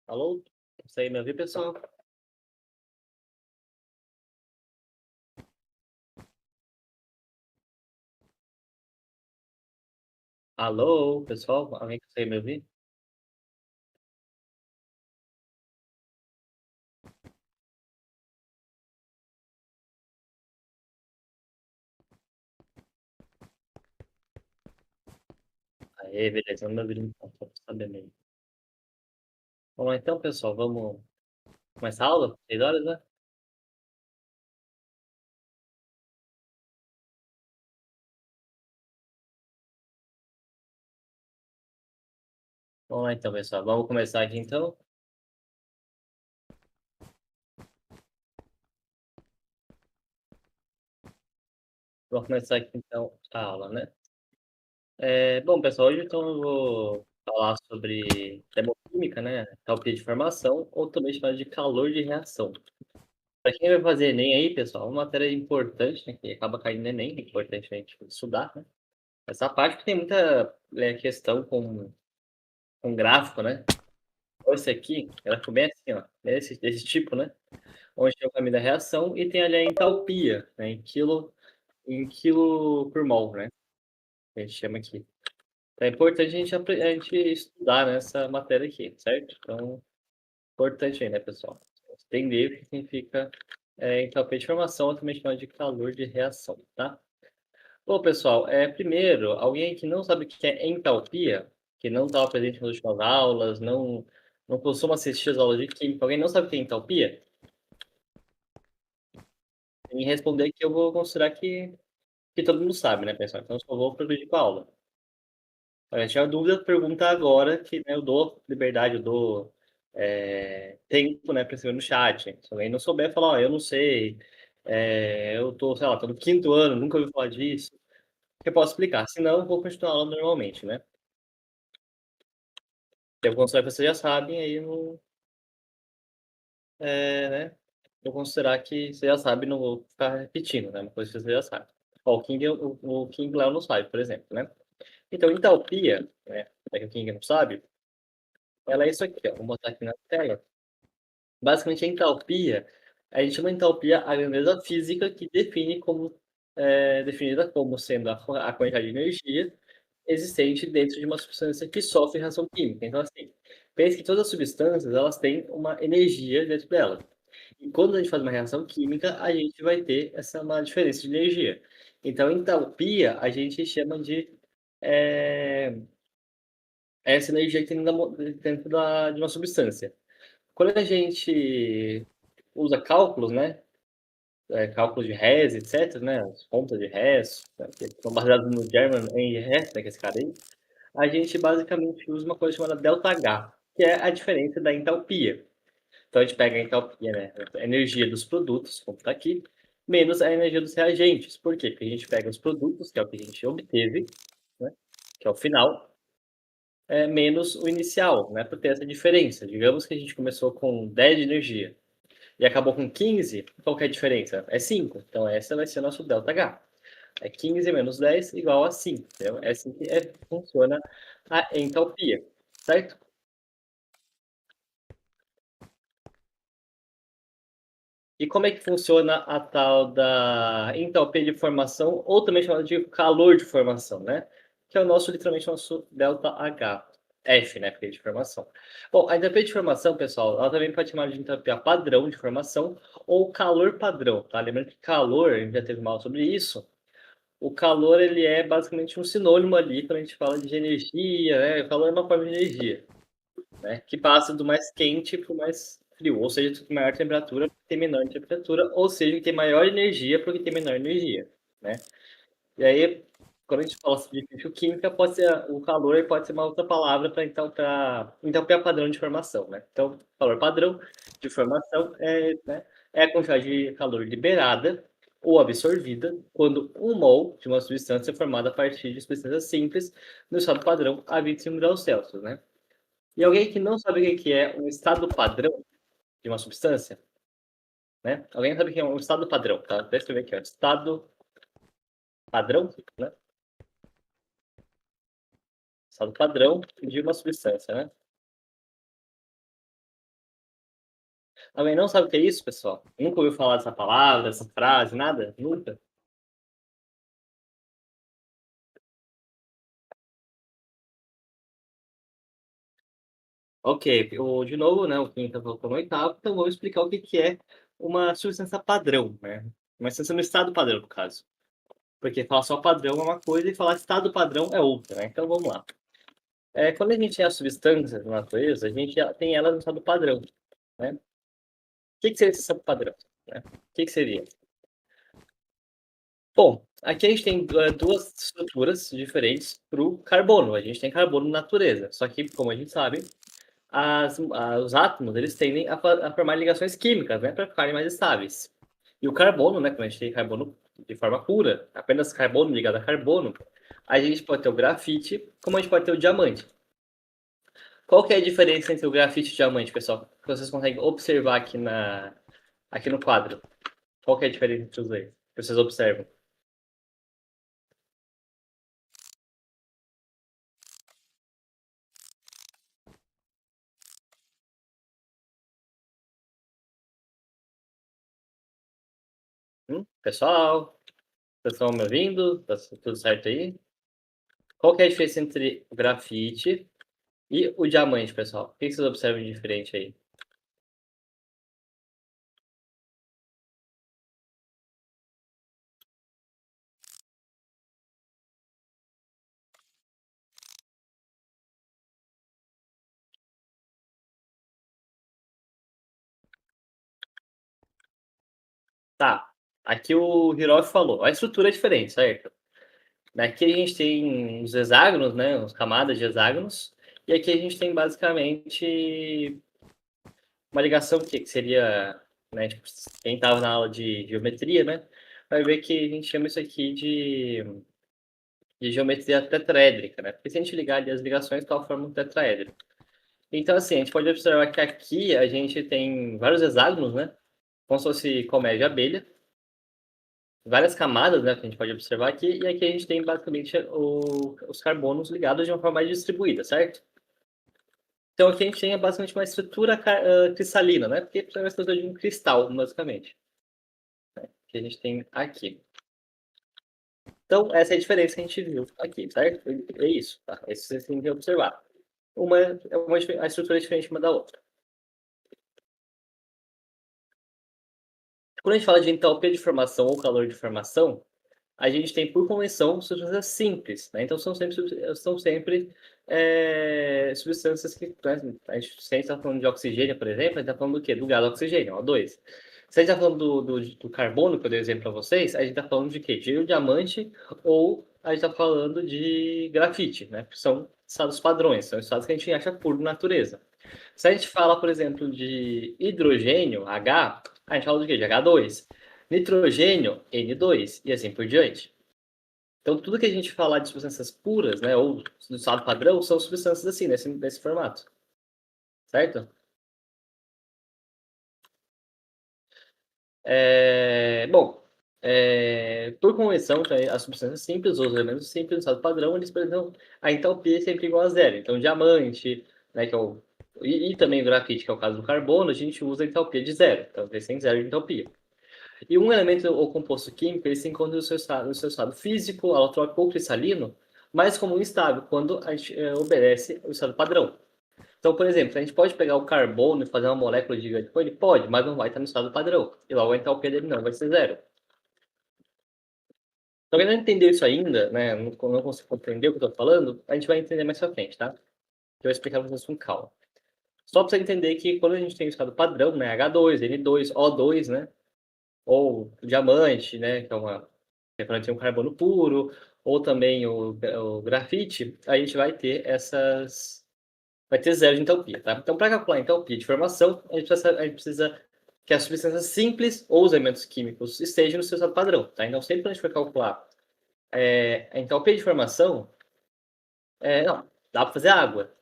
Alô? Consegue me ouvir, pessoal? Alô, pessoal? Alguém consegue me ouvir? Aê, beleza, não me ouvindo então, só pra saber mesmo. Vamos lá então, pessoal, vamos começar a aula? 6 horas, né? Vamos lá então, pessoal, vamos começar aqui então? Vamos começar aqui então a aula, né? Bom, pessoal, hoje então eu vou falar sobre termodinâmica, né? Enthalpia de formação, ou também chamado de calor de reação. Para quem vai fazer Enem aí, pessoal, uma matéria importante, né? Que acaba caindo no Enem, é importante a gente estudar, né? Essa parte que tem muita questão com gráfico, né? Então, esse aqui, ela começa assim, ó, desse tipo, né? Onde tem o caminho da reação e tem ali a entalpia, né? Em quilo por mol, né? Que a gente chama aqui. Então, é importante a gente estudar nessa matéria aqui, certo? Então, importante aí, né, pessoal? Entender o que significa entalpia de formação, ou também chamado de calor de reação, tá? Bom, pessoal, primeiro, alguém que não sabe o que é entalpia, que não estava presente nas últimas aulas, não costuma assistir as aulas de química, alguém não sabe o que é entalpia? Tem que responder que eu vou considerar que todo mundo sabe, né, pessoal? Então eu só vou progredir com a aula. Se tiver dúvida, pergunta agora, que né, eu dou liberdade, eu dou tempo, né, para escrever no chat. Se alguém não souber, fala, ó, eu não sei, eu tô, sei lá, tô no quinto ano, nunca ouvi falar disso. Eu posso explicar, senão eu vou continuar a aula normalmente, né? Eu considero que vocês já sabem, aí não, né? Eu considerar que você já sabe, não vou ficar repetindo, né? Uma coisa que você já sabe. Ó, o King Léo não sabe, por exemplo, né? Então, entalpia, né? É que o King não sabe, ela é isso aqui, ó. Vou botar aqui na tela. Basicamente, a entalpia, a gente chama de entalpia a grandeza física que define como, definida como sendo a quantidade de energia existente dentro de uma substância que sofre reação química. Então, assim, pense que todas as substâncias, elas têm uma energia dentro dela. E quando a gente faz uma reação química, a gente vai ter uma diferença de energia. Então, entalpia, a gente chama de eh, essa energia que tem de uma substância. Quando a gente usa cálculos, né? Cálculos de Hess, etc., né? As contas de Hess, né, que são baseadas no German Henry Hess, né, que é esse cara aí, a gente basicamente usa uma coisa chamada ΔH, que é a diferença da entalpia. Então a gente pega a entalpia, né, a energia dos produtos, como está aqui, menos a energia dos reagentes. Por quê? Porque a gente pega os produtos, que é o que a gente obteve, né, que é o final, menos o inicial, né, para ter essa diferença. Digamos que a gente começou com 10 de energia e acabou com 15, qual que é a diferença? É 5. Então essa vai ser o nosso ΔH. É 15 menos 10 igual a 5. Então, é assim que funciona a entalpia, certo? E como é que funciona a tal da entalpia de formação, ou também chamada de calor de formação, né? Que é o nosso, literalmente, nosso ΔH. F, né? Porque é de formação. Bom, a entalpia de formação, pessoal, ela também pode chamar de entalpia padrão de formação ou calor padrão, tá? Lembrando que calor, a gente já teve uma aula sobre isso. O calor, ele é basicamente um sinônimo ali quando a gente fala de energia, né? O calor é uma forma de energia, né? Que passa do mais quente para o mais frio, ou seja, que tem maior temperatura tem menor temperatura, ou seja, que tem maior energia porque tem menor energia, né? E aí, quando a gente fala de físico-química, pode ser o calor pode ser uma outra palavra para entalpia padrão de formação, né? Então, calor padrão de formação é a quantidade de calor liberada ou absorvida quando um mol de uma substância é formada a partir de substâncias simples no estado padrão a 25 graus Celsius, né? E alguém que não sabe o que é um estado padrão de uma substância, né? Alguém sabe o que é um estado padrão, tá? Deixa eu escrever aqui, ó. Estado padrão, né? estado padrão de uma substância, né. Alguém não sabe o que é isso, pessoal? Nunca ouviu falar dessa palavra, dessa frase, nada? Nunca? Ok, de novo, né, o quinto voltou no oitavo, então vou explicar o que que é uma substância padrão, né. Uma substância no estado padrão, no caso. Porque falar só padrão é uma coisa e falar estado padrão é outra, né. Então vamos lá. Quando a gente tem as substâncias na natureza, a gente já tem elas no estado padrão, né. O que que seria esse estado padrão, né? O que que seria? Bom, aqui a gente tem 2 estruturas diferentes para o carbono. A gente tem carbono na natureza, só que, como a gente sabe, os átomos, eles tendem a formar ligações químicas, né, para ficarem mais estáveis. E o carbono, né, quando a gente tem carbono de forma pura, apenas carbono ligado a carbono, a gente pode ter o grafite, como a gente pode ter o diamante. Qual que é a diferença entre o grafite e o diamante, pessoal? Que vocês conseguem observar aqui no quadro. Qual que é a diferença entre os dois? Que vocês observam? Pessoal, vocês estão me ouvindo? Tá tudo certo aí? Qual que é a diferença entre o grafite e o diamante, pessoal? O que que vocês observam de diferente aí? Tá, aqui o Hiroshi falou, a estrutura é diferente, certo? Aqui a gente tem os hexágonos, né, as camadas de hexágonos, e aqui a gente tem basicamente uma ligação que seria, né, tipo, quem estava na aula de geometria, né, vai ver que a gente chama isso aqui de geometria tetraédrica, né, porque se a gente ligar ali as ligações, tal forma um tetraédrico. Então, assim, a gente pode observar que aqui a gente tem vários hexágonos, né, como se fosse colmeia de abelha, várias camadas, né, que a gente pode observar aqui, e aqui a gente tem basicamente os carbonos ligados de uma forma mais distribuída, certo? Então aqui a gente tem basicamente uma estrutura cristalina, né, porque é uma estrutura de um cristal, basicamente, que a gente tem aqui. Então essa é a diferença que a gente viu aqui, certo? É isso, tá? É isso que vocês têm que observar. A estrutura é diferente uma da outra. Quando a gente fala de entalpia de formação ou calor de formação, a gente tem, por convenção, substâncias simples, né, então são sempre substâncias que, né, se a gente está falando de oxigênio, por exemplo, a gente está falando do quê? Do gás oxigênio, O2. Se a gente está falando do carbono, que eu dei exemplo para vocês, a gente está falando de quê? De diamante ou a gente está falando de grafite, né, que são estados padrões, são estados que a gente acha puro na natureza. Se a gente fala, por exemplo, de hidrogênio, H, a gente fala do quê? De H2. Nitrogênio, N2, e assim por diante. Então, tudo que a gente falar de substâncias puras, né, ou do estado padrão, são substâncias assim, nesse formato, certo? Bom, por convenção, então, as substâncias simples, ou os elementos simples do estado padrão, eles apresentam a entalpia sempre igual a zero. Então, diamante, né, que é e também o grafite, que é o caso do carbono, a gente usa a entalpia de zero. Então, eles têm zero de entalpia. E um elemento ou composto químico, ele se encontra no seu estado físico, alotrópico ou cristalino, mais comum e instável, quando a gente obedece o estado padrão. Então, por exemplo, a gente pode pegar o carbono e fazer uma molécula gigante com ele? Pode, mas não vai estar no estado padrão. E logo a entalpia dele não vai ser zero. Então, quem não entendeu isso ainda, né, não conseguiu compreender o que eu estou falando, a gente vai entender mais pra frente, tá? Eu vou explicar para vocês com calma. Só para você entender que quando a gente tem o estado padrão, né, H2, N2, O2, né, ou diamante, né, que é uma referente a um carbono puro, ou também o grafite, a gente vai ter zero de entalpia, tá? Então, para calcular a entalpia de formação, a gente precisa que as substâncias simples ou os elementos químicos estejam no seu estado padrão, tá? Então, sempre que a gente for calcular a entalpia de formação, não, dá para fazer água.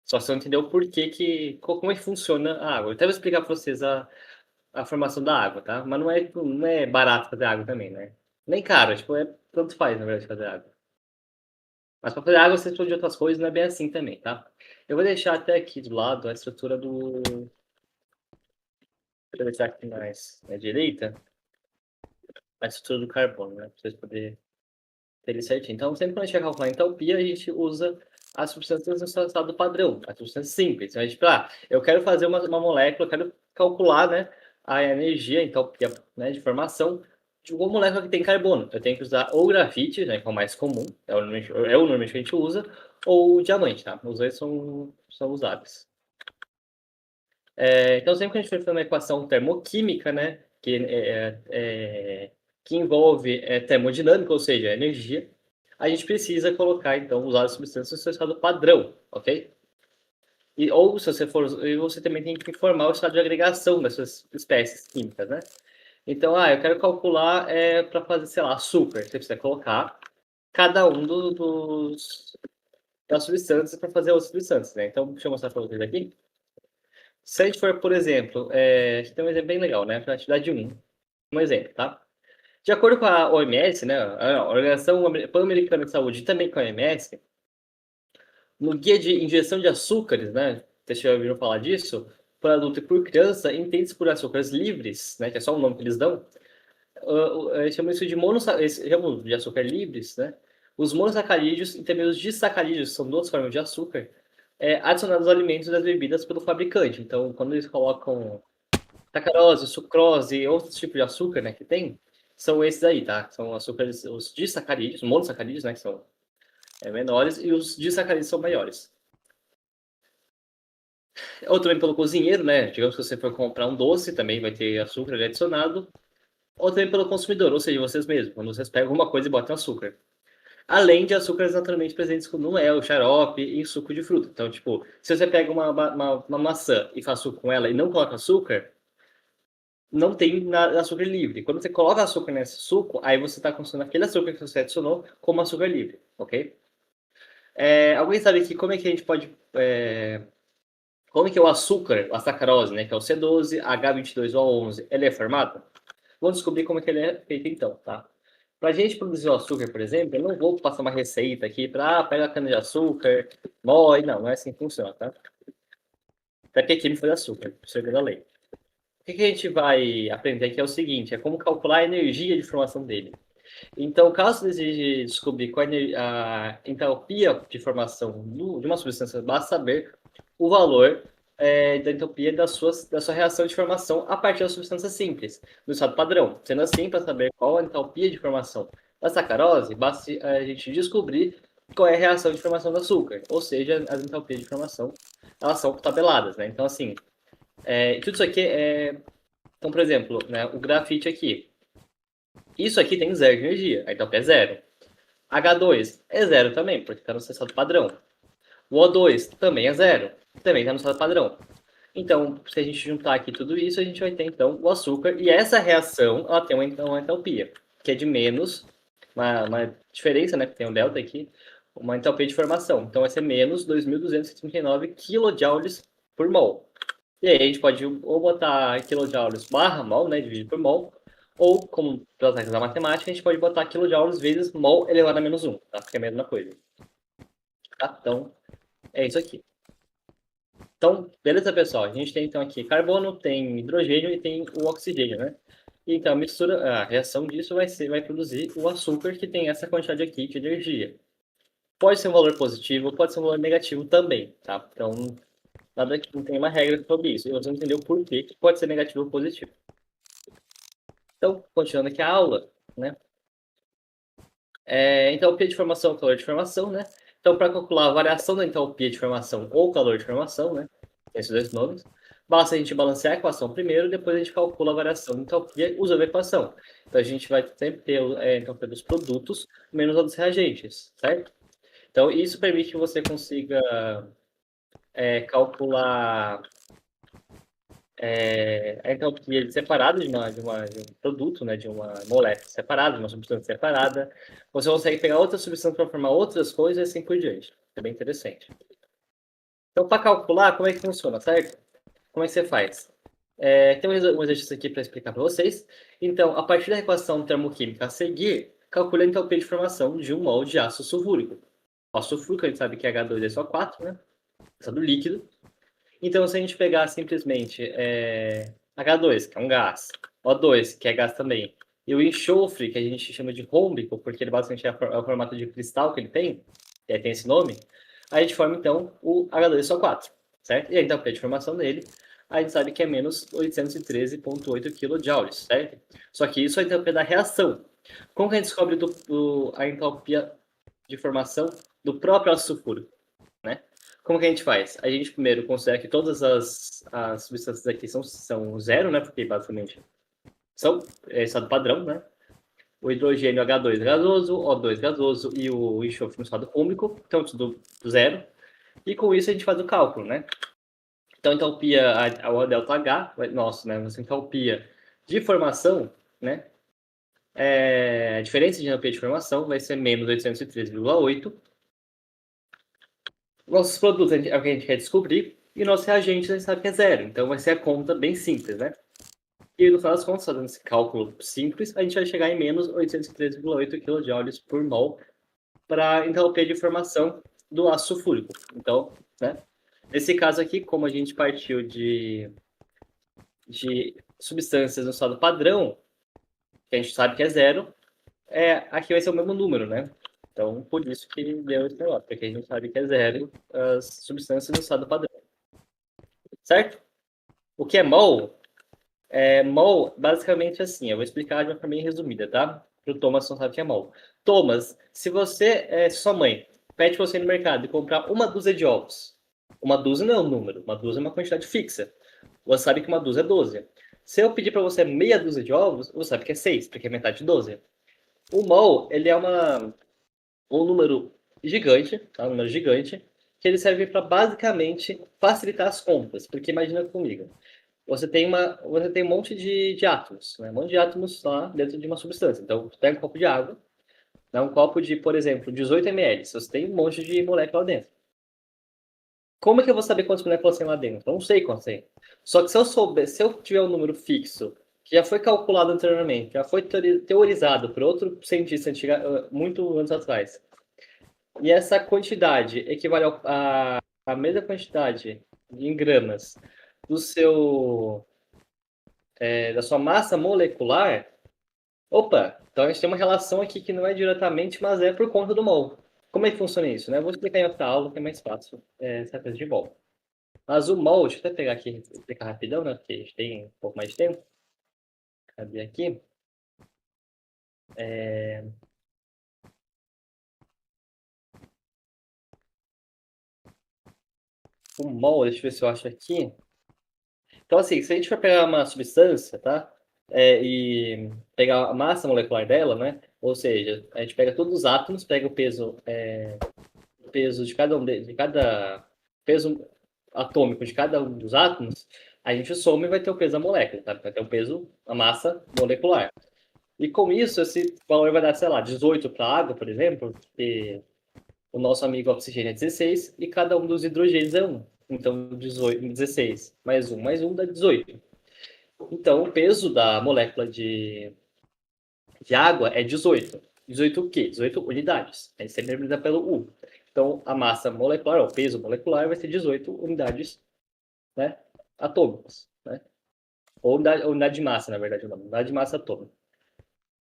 Só você não entendeu por que como é que funciona a água. Eu até vou explicar para vocês a formação da água, tá? Mas não é barato fazer água também, né? Nem caro, tipo, tanto faz, na verdade, fazer água. Mas para fazer água, você precisa de outras coisas, não é bem assim também, tá? Eu vou deixar até aqui do lado a estrutura do... Deixa eu deixar aqui mais na direita, a estrutura do carbono, né? Para vocês poderem ter ele certinho. Então, sempre quando a gente vai calcular a entalpia, a gente usa as substâncias no seu estado padrão, as substâncias simples. Então, a gente, eu quero fazer uma molécula, eu quero calcular, né, a energia, a entalpia, né, de formação de uma molécula que tem carbono. Eu tenho que usar ou grafite, né, que é o mais comum, é o normalmente que a gente usa, ou o diamante, tá? Os dois são usáveis. Então, sempre que a gente for fazer uma equação termoquímica, né, que envolve termodinâmica, ou seja, energia, a gente precisa colocar, então, usar as substâncias no seu estado padrão, ok? Ou, se você for, você também tem que informar o estado de agregação dessas espécies químicas, né? Então, eu quero calcular para fazer, sei lá, açúcar. Você precisa colocar cada um das substâncias para fazer outras substâncias, né? Então, deixa eu mostrar para vocês aqui. Se a gente for, por exemplo, aqui tem um exemplo bem legal, né? Para a atividade 1. Um exemplo, tá? De acordo com a OMS, né, a Organização Pan-Americana de Saúde, e também com a OMS, no guia de ingestão de açúcares, né, vocês já ouviram falar disso? Por adulto e por criança, entende-se por açúcares livres, né, que é só o nome que eles dão, chamam isso de chamam de açúcar livres, né? Os monossacarídeos e também os disacarídeos, são duas formas de açúcar, adicionados aos alimentos e das bebidas pelo fabricante. Então, quando eles colocam sacarose, sucrose e outros tipos de açúcar, né, que tem, são esses aí, tá? São açúcares, os disacarídeos, monossacarídeos, né, que são menores, e os disacarídeos são maiores. Ou também pelo cozinheiro, né? Digamos que você for comprar um doce, também vai ter açúcar adicionado. Ou também pelo consumidor, ou seja, vocês mesmos, quando vocês pegam alguma coisa e botam açúcar. Além de açúcares naturalmente presentes no mel, xarope e suco de fruta. Então, tipo, se você pega uma maçã e faz suco com ela e não coloca açúcar, não tem açúcar livre. Quando você coloca açúcar nesse suco, aí você está consumindo aquele açúcar que você adicionou como açúcar livre, ok? Alguém sabe aqui como é que a gente pode... como é que é o açúcar, a sacarose, né? Que é o C12, H22O11, ele é formado? Vamos descobrir como é que ele é feito então, tá? Para a gente produzir o açúcar, por exemplo, eu não vou passar uma receita aqui para pegar a cana-de-açúcar, moe, não é assim que funciona, tá? Até porque químico de açúcar, segundo a lei. O que a gente vai aprender aqui é o seguinte, é como calcular a energia de formação dele. Então, caso você deseje descobrir qual é a entalpia de formação de uma substância, basta saber o valor da entropia da sua reação de formação a partir da substância simples, no estado padrão. Sendo assim, para saber qual a entalpia de formação da sacarose, basta a gente descobrir qual é a reação de formação do açúcar, ou seja, as entalpias de formação, elas são tabeladas, né? Então, assim, tudo isso aqui Então, por exemplo, né, o grafite aqui. Isso aqui tem zero de energia, a entalpia é zero. H2 é zero também, porque está no seu estado padrão. O O2 também é zero, também está no estado padrão. Então, se a gente juntar aqui tudo isso, a gente vai ter, então, o açúcar. E essa reação, ela tem uma entalpia, que é de menos, uma diferença, né, que tem o delta aqui, uma entalpia de formação. Então, vai ser menos 2.239 kJ por mol. E aí a gente pode ou botar kilojoules barra mol, né, dividido por mol, ou, como pelas regras da matemática, a gente pode botar kilojoules vezes mol elevado a menos 1, tá? Porque é a mesma coisa. Tá? Então, é isso aqui. Então, beleza, pessoal? A gente tem, então, aqui carbono, tem hidrogênio e tem o oxigênio, né? E, então, a reação disso vai produzir o açúcar, que tem essa quantidade aqui de energia. Pode ser um valor positivo, pode ser um valor negativo também, tá? Então, nada que não tem uma regra sobre isso. E você entender o porquê que pode ser negativo ou positivo. Então, continuando aqui a aula, né? Entalpia de formação, calor de formação, né? Então, para calcular a variação da entalpia de formação ou calor de formação, né? Esses dois nomes. Basta a gente balancear a equação primeiro, depois a gente calcula a variação da entalpia usando a equação. Então, a gente vai sempre ter a entalpia dos produtos menos a dos reagentes, certo? Então, isso permite que você consiga calcular a entropia separada de um produto, né, de uma molécula separada, de uma substância separada. Você consegue pegar outras substâncias para formar outras coisas e assim por diante. É bem interessante. Então, para calcular, como é que funciona, certo? Como é que você faz? Tem um exercício aqui para explicar para vocês. Então, a partir da equação termoquímica a seguir, calcule a entropia de formação de um mol de ácido sulfúrico. O sulfúrico, a gente sabe que H2SO4, né? Estado líquido. Então, se a gente pegar simplesmente H2, que é um gás, O2, que é gás também, e o enxofre, que a gente chama de rômbico, porque ele basicamente é o formato de cristal que ele tem, e aí tem esse nome, a gente forma, então, o H2SO4, certo? E a enthalpia de formação dele, a gente sabe que é menos 813,8 kJ, certo? Só que isso é a enthalpia da reação. Como que a gente descobre a enthalpia de formação do próprio ácido sulfúrico, né? Como que a gente faz? A gente primeiro considera que todas as substâncias aqui são zero, né? Porque basicamente são estado padrão, né? O hidrogênio H2 gasoso, O2 gasoso e o enxofre no estado úmico, então tudo zero. E com isso a gente faz o cálculo, né? Então, entalpia, a delta H, nossa, né? Essa entalpia de formação, né? A diferença de entalpia de formação vai ser menos 813,8. Nossos produtos é o que a gente quer descobrir e nossos reagentes a gente sabe que é zero. Então vai ser a conta bem simples, né? E no final das contas, fazendo esse cálculo simples, a gente vai chegar em menos 813,8 kJ por mol para entalpia de formação do ácido sulfúrico. Então, né? Nesse caso aqui, como a gente partiu de substâncias no estado padrão, que a gente sabe que é zero, aqui vai ser o mesmo número, né? Então, por isso que deu esse negócio, porque a gente sabe que é zero as substâncias no estado padrão. Certo? O que é mol? Mol, basicamente assim, eu vou explicar de uma forma bem resumida, tá? Para o Thomas não sabe o que é mol. Thomas, se sua mãe pede você ir no mercado e comprar uma dúzia de ovos, uma dúzia não é um número, uma dúzia é uma quantidade fixa. Você sabe que uma dúzia é 12. Se eu pedir para você meia dúzia de ovos, você sabe que é 6, porque é metade de 12. O mol, ele é um número gigante, tá? Um número gigante, que ele serve para basicamente facilitar as contas. Porque imagina comigo, você tem um monte de átomos, né? Um monte de átomos lá dentro de uma substância. Então, você pega um copo de água, dá um copo de, por exemplo, 18 ml. Você tem um monte de molécula lá dentro. Como é que eu vou saber quantas moléculas tem lá dentro? Eu não sei quantas tem. Só que se eu tiver um número fixo, que já foi calculado anteriormente, já foi teorizado por outro cientista muito anos atrás, e essa quantidade equivale à mesma quantidade em gramas do da sua massa molecular, opa, então a gente tem uma relação aqui que não é diretamente, mas é por conta do mol. Como é que funciona isso, né? Eu vou explicar em outra aula que é mais fácil essa coisa de mol. Mas o mol, deixa eu até pegar aqui e explicar rapidão, né? Porque a gente tem um pouco mais de tempo. Cadê aqui? O mol, deixa eu ver se eu acho aqui. Então, assim, se a gente for pegar uma substância, tá? E pegar a massa molecular dela, né? Ou seja, a gente pega todos os átomos, pega o peso de cada peso atômico de cada um dos átomos, a gente soma e vai ter o peso da molécula, tá? Vai ter o peso, a massa molecular. E com isso, esse valor vai dar, sei lá, 18 para a água, por exemplo, e o nosso amigo oxigênio é 16 e cada um dos hidrogênios é 1. Então, 18, 16 mais um dá 18. Então, o peso da molécula de água é 18. 18 o quê? 18 unidades. A gente sempre representa pelo U. Então, a massa molecular, o peso molecular, vai ser 18 unidades, né, atômicas. Né? Ou unidade de massa, na verdade, o nome. Unidade de massa atômica.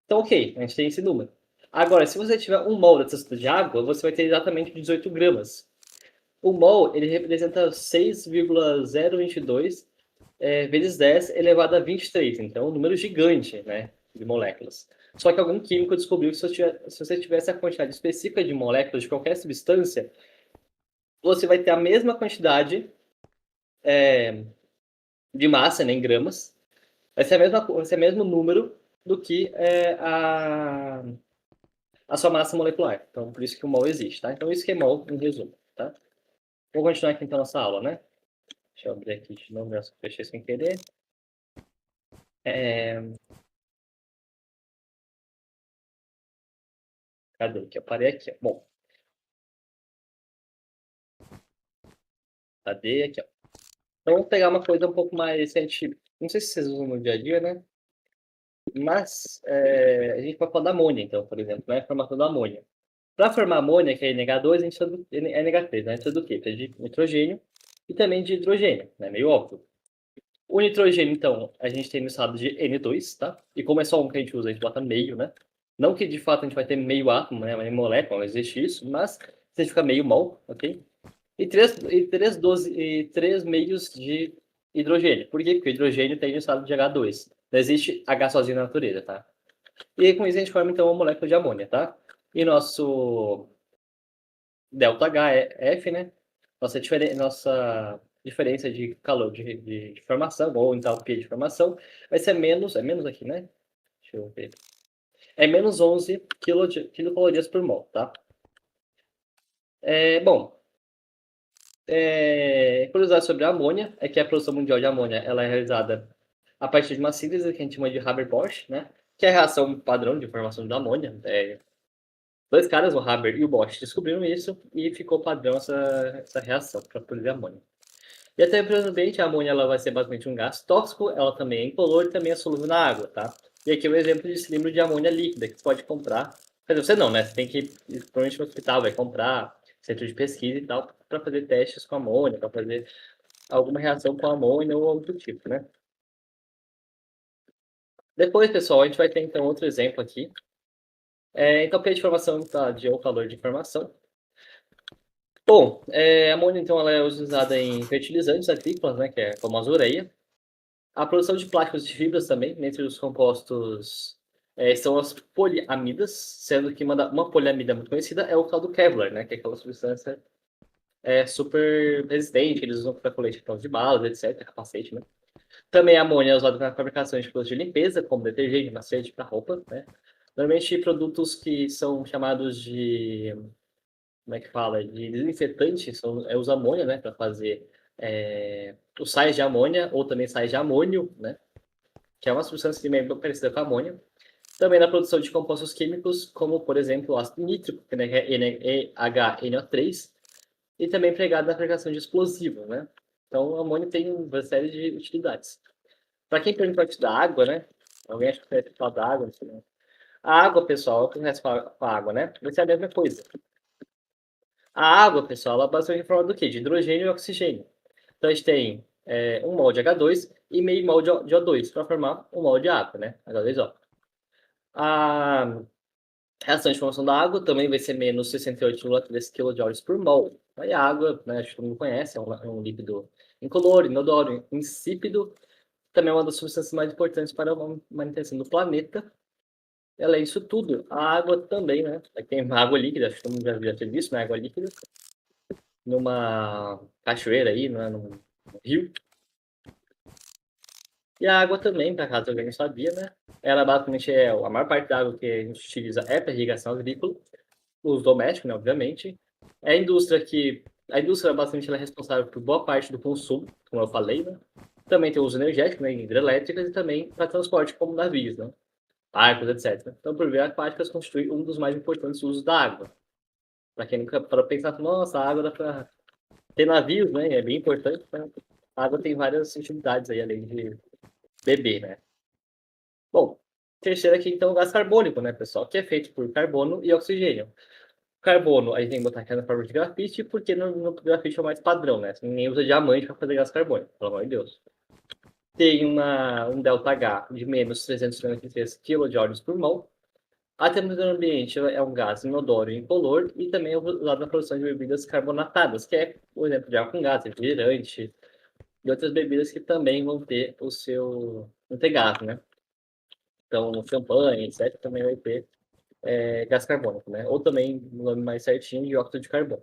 Então, ok, a gente tem esse número. Agora, se você tiver um mol dessa de água, você vai ter exatamente 18 gramas. O mol, ele representa 6,022 vezes 10 elevado a 23. Então, é um número gigante, né, de moléculas. Só que algum químico descobriu que se você tivesse a quantidade específica de moléculas de qualquer substância, você vai ter a mesma quantidade de massa, né, em gramas. Vai ser o mesmo número do que a sua massa molecular. Então, por isso que o mol existe, tá? Então, isso que é mol, em resumo, tá? Vou continuar aqui, então, nossa aula, né? Deixa eu abrir aqui de novo, eu fechei sem querer. Cadê? Que eu parei aqui, ó. Bom, cadê aqui, ó. Então, vamos pegar uma coisa um pouco mais... Não sei se vocês usam no dia a dia, né? Mas a gente vai falar da amônia, então, por exemplo, né? A formação da amônia. Para formar amônia, que é NH2, a gente precisa do NH3, né? A gente precisa do quê? Precisa de nitrogênio e também de hidrogênio, né? Meio óbvio. O nitrogênio, então, a gente tem no estado de N2, tá? E como é só um que a gente usa, a gente bota meio, né? Não que de fato a gente vai ter meio átomo, né? Meio molécula, não existe isso, mas você fica meio mol, ok? E três meios de hidrogênio. Por quê? Porque o hidrogênio tem no estado de H2. Não existe H sozinho na natureza, tá? E aí, com isso a gente forma, então, uma molécula de amônia, tá? E nosso ΔH é F, né? Nossa diferença de calor de formação, ou entalpia de formação, vai ser menos, é menos aqui, né? Deixa eu ver. É menos 11 quilocalorias por mol, tá? Bom, curiosidade sobre a amônia é que a produção mundial de amônia ela é realizada a partir de uma síntese que a gente chama de Haber-Bosch, né? Que é a reação padrão de formação da amônia. Dois caras, o Haber e o Bosch, descobriram isso e ficou padrão essa reação para produzir amônia. E até para o ambiente, a amônia ela vai ser basicamente um gás tóxico, ela também é incolor e também é solúvel na água, tá? E aqui é um exemplo de cilindro de amônia líquida que você pode comprar. Quer dizer, você não, né? Você tem que ir provavelmente no hospital, vai comprar, centro de pesquisa e tal, para fazer testes com amônia, para fazer alguma reação com amônia ou algo do tipo, né? Depois, pessoal, a gente vai ter então outro exemplo aqui. Então, para a informação tá, de ou calor de informação. Bom, a amônia, então, ela é usada em fertilizantes agrícolas, né, que é a famosa ureia. A produção de plásticos e fibras também, dentre os compostos, são as poliamidas, sendo que uma poliamida muito conhecida é o tal do Kevlar, né, que é aquela substância super resistente, que eles usam para colete de balas, etc., capacete, né. Também a amônia é usada na fabricação de produtos de limpeza, como detergente, macete para roupa, né. Normalmente produtos que são chamados de como é que fala, de desinfetante, usa amônia, né, para fazer os sais de amônia, ou também sais de amônio, né, que é uma substância que é bem parecida com a amônia. Também na produção de compostos químicos, como, por exemplo, o ácido nítrico, que é NHNO3, e também empregado na fabricação de explosivos, né. Então, o amônio tem uma série de utilidades. Para quem pergunta antes da água, né, alguém acha que vai falar da água, não sei, né? A água, pessoal, o que acontece com a água, né, vai ser a mesma coisa. A água, pessoal, ela é basicamente forma do quê? De hidrogênio e oxigênio. Então, a gente tem um mol de H2 e meio mol de O2 para formar um mol de água, né? H2O. A reação de formação da água também vai ser menos 68,3 kJ por mol. Aí a água, né, acho que todo mundo conhece, é um líquido incolor, inodoro, insípido. Também é uma das substâncias mais importantes para a manutenção do planeta. Ela é isso tudo. A água também, né? Aqui tem água líquida, acho que todo mundo já ter visto, né? Água líquida. Numa cachoeira aí, né? Num rio. E a água também, para caso alguém não sabia, né? Ela basicamente a maior parte da água que a gente utiliza é para irrigação agrícola, uso doméstico, né, obviamente. A indústria basicamente ela é responsável por boa parte do consumo, como eu falei, né? Também tem o uso energético, né, hidrelétricas e também para transporte como navios, né? Barcos, etc. Então, por via aquáticas constitui um dos mais importantes usos da água. Para quem nunca para pensar, nossa, a água dá para ter navios, né? É bem importante. Né? A água tem várias utilidades aí, além de beber, né? Bom, terceiro aqui, então, o gás carbônico, né, pessoal? Que é feito por carbono e oxigênio. Carbono, a gente tem que botar aqui na forma de grafite, porque no grafite é o mais padrão, né? Ninguém usa diamante para fazer gás carbônico, pelo amor de Deus. Tem um ΔH de menos 393 kJ por mol. A temperatura do ambiente é um gás inodoro e incolor e também é usado na produção de bebidas carbonatadas, que é o exemplo de água com gás, refrigerante e outras bebidas que também vão ter vão ter gás, né? Então, champanhe, etc., também vai ter gás carbônico, né? Ou também, no nome mais certinho, dióxido de carbono.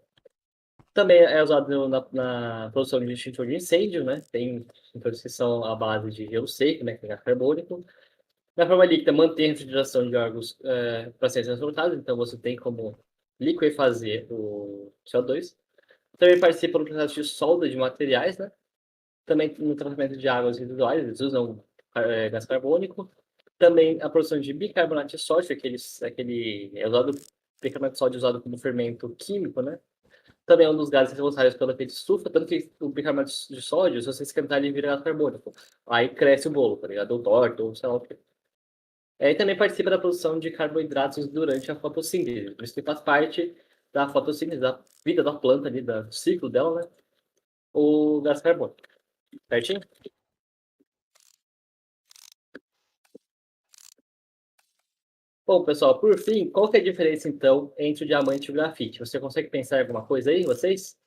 Também é usado na produção de extintor de incêndio, né? Tem extintores que são à base de gelo seco, né? Que é gás carbônico. Na forma líquida, mantém a refrigeração de órgãos para serem transportados, então você tem como liquefazer o CO2. Também participa no processo de solda de materiais, né? Também no tratamento de águas residuais, eles usam gás carbônico. Também a produção de bicarbonato de sódio, bicarbonato de sódio usado como fermento químico, né? Também é um dos gases responsáveis pelo efeito estufa, tanto que o bicarbonato de sódio, se você esquentar, ele vira gás carbônico. Aí cresce o bolo, tá ligado? Ou torta, ou sei lá o quê. E também participa da produção de carboidratos durante a fotossíntese. Por isso que faz parte da fotossíntese, da vida da planta ali, do ciclo dela, né? O gás carbônico. Certinho? Bom, pessoal, por fim, qual que é a diferença, então, entre o diamante e o grafite? Você consegue pensar em alguma coisa aí, vocês?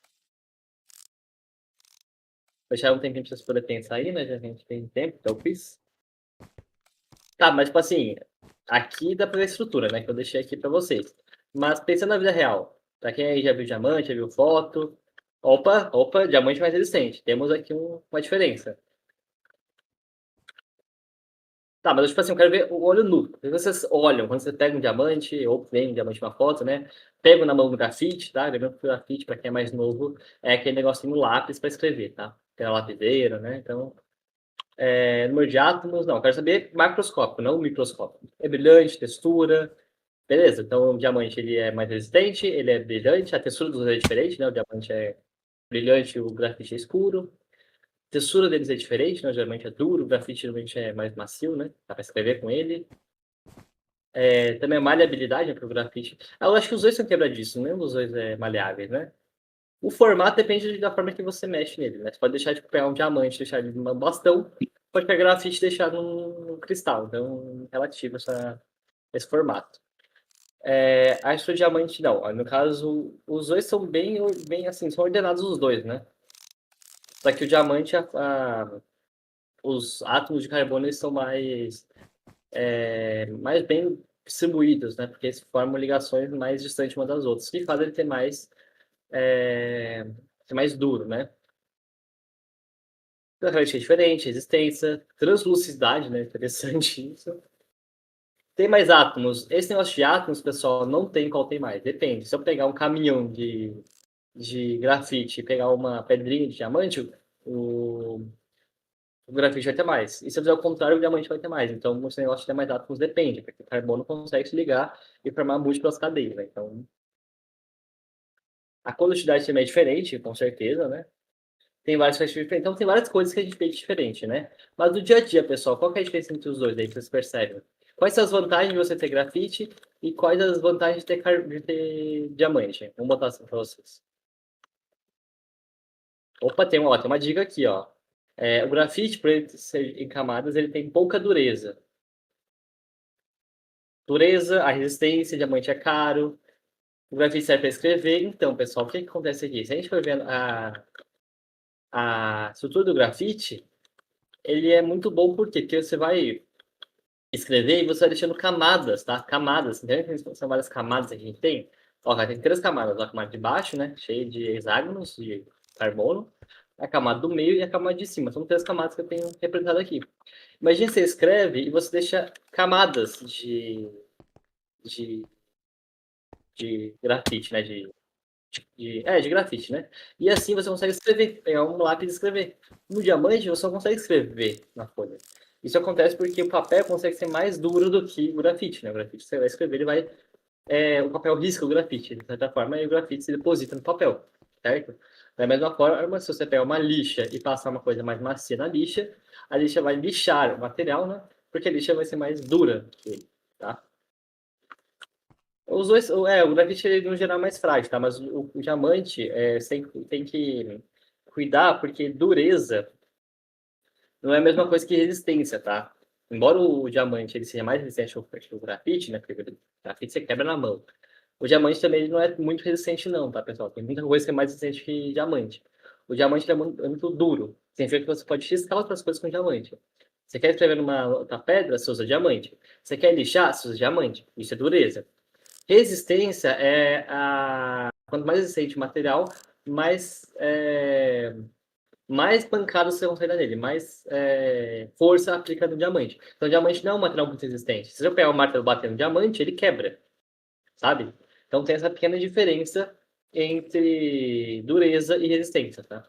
Vou deixar um tempinho pra vocês poderem pensar aí, né? Já que a gente tem tempo, então eu fiz. Tá, mas tipo assim, aqui dá pra ver a estrutura, né? Que eu deixei aqui pra vocês. Mas pensando na vida real, pra quem aí já viu diamante, já viu foto. Opa, diamante mais resistente. Temos aqui uma diferença. Tá, mas tipo assim, eu quero ver o olho nu. Se vocês olham, quando você pega um diamante, ou vem um diamante na foto, né? Pego na mão do grafite, tá? Lembrando que o grafite, pra quem é mais novo, é aquele negocinho lápis pra escrever, tá? Aquela lapiseira, né? Então, número de átomos, não. Eu quero saber macroscópico, não microscópico. É brilhante, textura. Beleza, então o diamante ele é mais resistente, ele é brilhante, a textura dos dois é diferente, né? O diamante é brilhante, o grafite é escuro. A textura deles é diferente, né? O diamante é duro, o grafite geralmente é mais macio, né? Dá para escrever com ele. Também a maleabilidade, né, para o grafite. Eu acho que os dois são quebradiços, nenhum dos dois é maleáveis, né? O formato depende da forma que você mexe nele, né? Você pode deixar, tipo, pegar um diamante, deixar ele num bastão, pode pegar grafite e deixar num cristal. Então, relativo esse formato. Acho que o diamante não. No caso, os dois são bem assim, são ordenados os dois, né? Só que o diamante, os átomos de carbono eles são mais bem distribuídos, né? Porque eles formam ligações mais distantes uma das outras, que faz ele ser mais duro, né? Característica diferente, resistência, translucidade, né? Interessante isso. Tem mais átomos. Esse negócio de átomos, pessoal, não tem qual tem mais. Depende. Se eu pegar um caminhão de grafite e pegar uma pedrinha de diamante, o grafite vai ter mais. E se eu fizer o contrário, o diamante vai ter mais. Então, esse negócio de ter mais átomos depende, porque o carbono consegue se ligar e formar múltiplas cadeias, né? Então, a coletividade também é diferente, com certeza, né? Tem várias coisas diferentes. Então, tem várias coisas que a gente vê diferente, né? Mas no dia a dia, pessoal, qual que é a diferença entre os dois aí, que vocês percebem? Quais são as vantagens de você ter grafite e quais as vantagens de ter diamante? Vamos botar assim para vocês. Opa, tem uma dica aqui, ó. O grafite, por ele ser em camadas, ele tem pouca dureza. Dureza, a resistência, diamante é caro, o grafite serve para escrever. Então, pessoal, o que acontece aqui? Se a gente for vendo a estrutura do grafite, ele é muito bom por quê? Porque você vai escrever e você vai deixando camadas, tá? Camadas. Entendeu? São várias camadas que a gente tem. Ó, tem três camadas. A camada de baixo, né? Cheia de hexágonos de carbono. A camada do meio e a camada de cima. São três camadas que eu tenho representado aqui. Imagina você escreve e você deixa camadas de, de grafite, né? De grafite, né? E assim você consegue escrever, pegar um lápis e escrever. No diamante, você não consegue escrever na folha. Isso acontece porque o papel consegue ser mais duro do que o grafite, né? O grafite, você vai escrever, o papel risca o grafite, de certa forma, e o grafite se deposita no papel, certo? Da mesma forma, se você pegar uma lixa e passar uma coisa mais macia na lixa, a lixa vai lixar o material, né? Porque a lixa vai ser mais dura que ele, tá? Os dois, o grafite ele, no geral é mais frágil, tá? Mas o diamante você tem que cuidar, porque dureza não é a mesma coisa que resistência, tá? Embora o diamante ele seja mais resistente ao grafite, né? Porque o grafite você quebra na mão. O diamante também ele não é muito resistente, não, tá, pessoal? Tem muita coisa que é mais resistente que diamante. O diamante ele é muito duro. Significa que você pode riscar outras coisas com diamante. Você quer escrever numa outra pedra, você usa diamante. Você quer lixar, você usa diamante. Isso é dureza. Resistência quanto mais resistente o material, mais pancada você consegue dar nele, mais força aplica no diamante. Então, o diamante não é um material muito resistente. Se eu pegar o martelo e bater no diamante, ele quebra, sabe? Então, tem essa pequena diferença entre dureza e resistência, tá?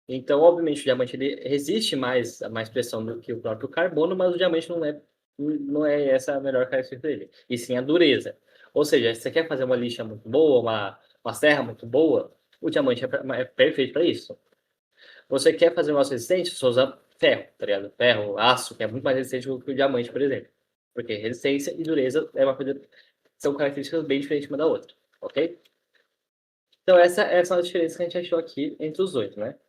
Então, obviamente, o diamante ele resiste mais a mais pressão do que o próprio carbono, mas o diamante não é essa a melhor característica dele, e sim a dureza. Ou seja, se você quer fazer uma lixa muito boa, uma serra muito boa, o diamante é perfeito para isso. Você quer fazer um negócio resistente, você usa ferro, tá ligado? Ferro, aço, que é muito mais resistente do que o diamante, por exemplo. Porque resistência e dureza é uma coisa, são características bem diferentes uma da outra, ok? Então, essa é a diferença que a gente achou aqui entre os dois, né?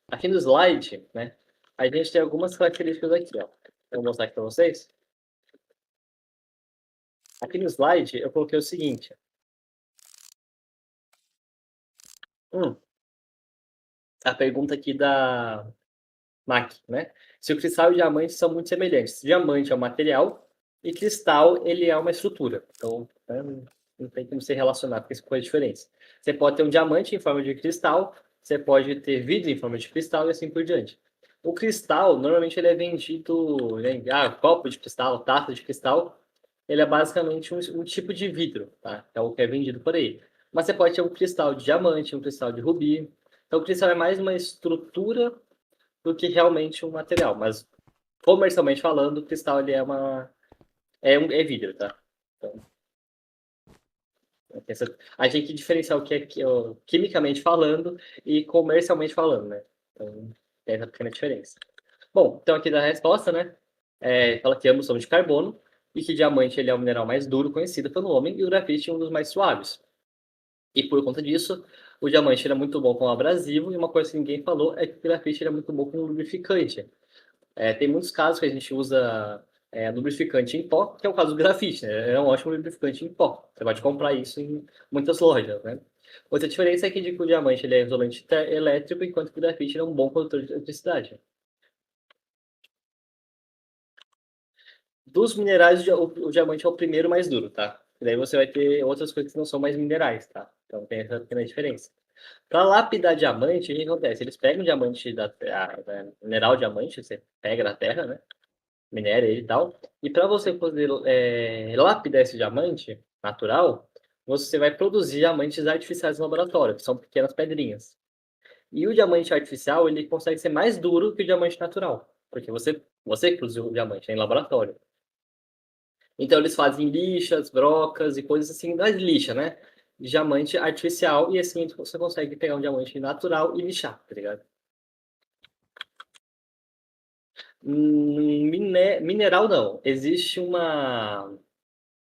Aqui no slide, né, a gente tem algumas características aqui, ó. Eu vou mostrar aqui para vocês. Aqui no slide, eu coloquei o seguinte. A pergunta aqui da MAC, né? Se o cristal e o diamante são muito semelhantes. Diamante é um material e cristal, ele é uma estrutura. Então, né, não tem como se relacionar com essa coisa diferente. Você pode ter um diamante em forma de cristal, você pode ter vidro em forma de cristal e assim por diante. O cristal, normalmente, ele é vendido, né, copo de cristal, taça de cristal. Ele é basicamente um tipo de vidro, tá? É o que é vendido por aí. Mas você pode ter um cristal de diamante, um cristal de rubi. Então, o cristal é mais uma estrutura do que realmente um material. Mas, comercialmente falando, o cristal ele é vidro, tá? Então, a gente tem que diferenciar o que é quimicamente falando e comercialmente falando, né? Então, tem essa pequena diferença. Bom, então aqui da resposta, né? Fala que ambos são de carbono e que diamante ele é o mineral mais duro conhecido pelo homem e o grafite é um dos mais suaves. E por conta disso, o diamante era muito bom como abrasivo e uma coisa que ninguém falou é que o grafite era muito bom como lubrificante. Tem muitos casos que a gente usa lubrificante em pó, que é o caso do grafite, né? É um ótimo lubrificante em pó. Você pode comprar isso em muitas lojas, né? Outra diferença é que o diamante ele é isolante elétrico, enquanto que o grafite é um bom condutor de eletricidade. Dos minerais, o diamante é o primeiro mais duro, tá? E daí você vai ter outras coisas que não são mais minerais, tá? Então tem essa pequena diferença. Para lapidar diamante, o que acontece? Eles pegam o diamante mineral diamante, você pega na terra, né? Minera ele e tal. E para você poder lapidar esse diamante natural, você vai produzir diamantes artificiais no laboratório, que são pequenas pedrinhas. E o diamante artificial, ele consegue ser mais duro que o diamante natural, porque você que produziu o diamante em laboratório. Então eles fazem lixas, brocas e coisas assim, das lixa, né? Diamante artificial, e assim você consegue pegar um diamante natural e lixar, tá ligado? Mineral não. Existe uma.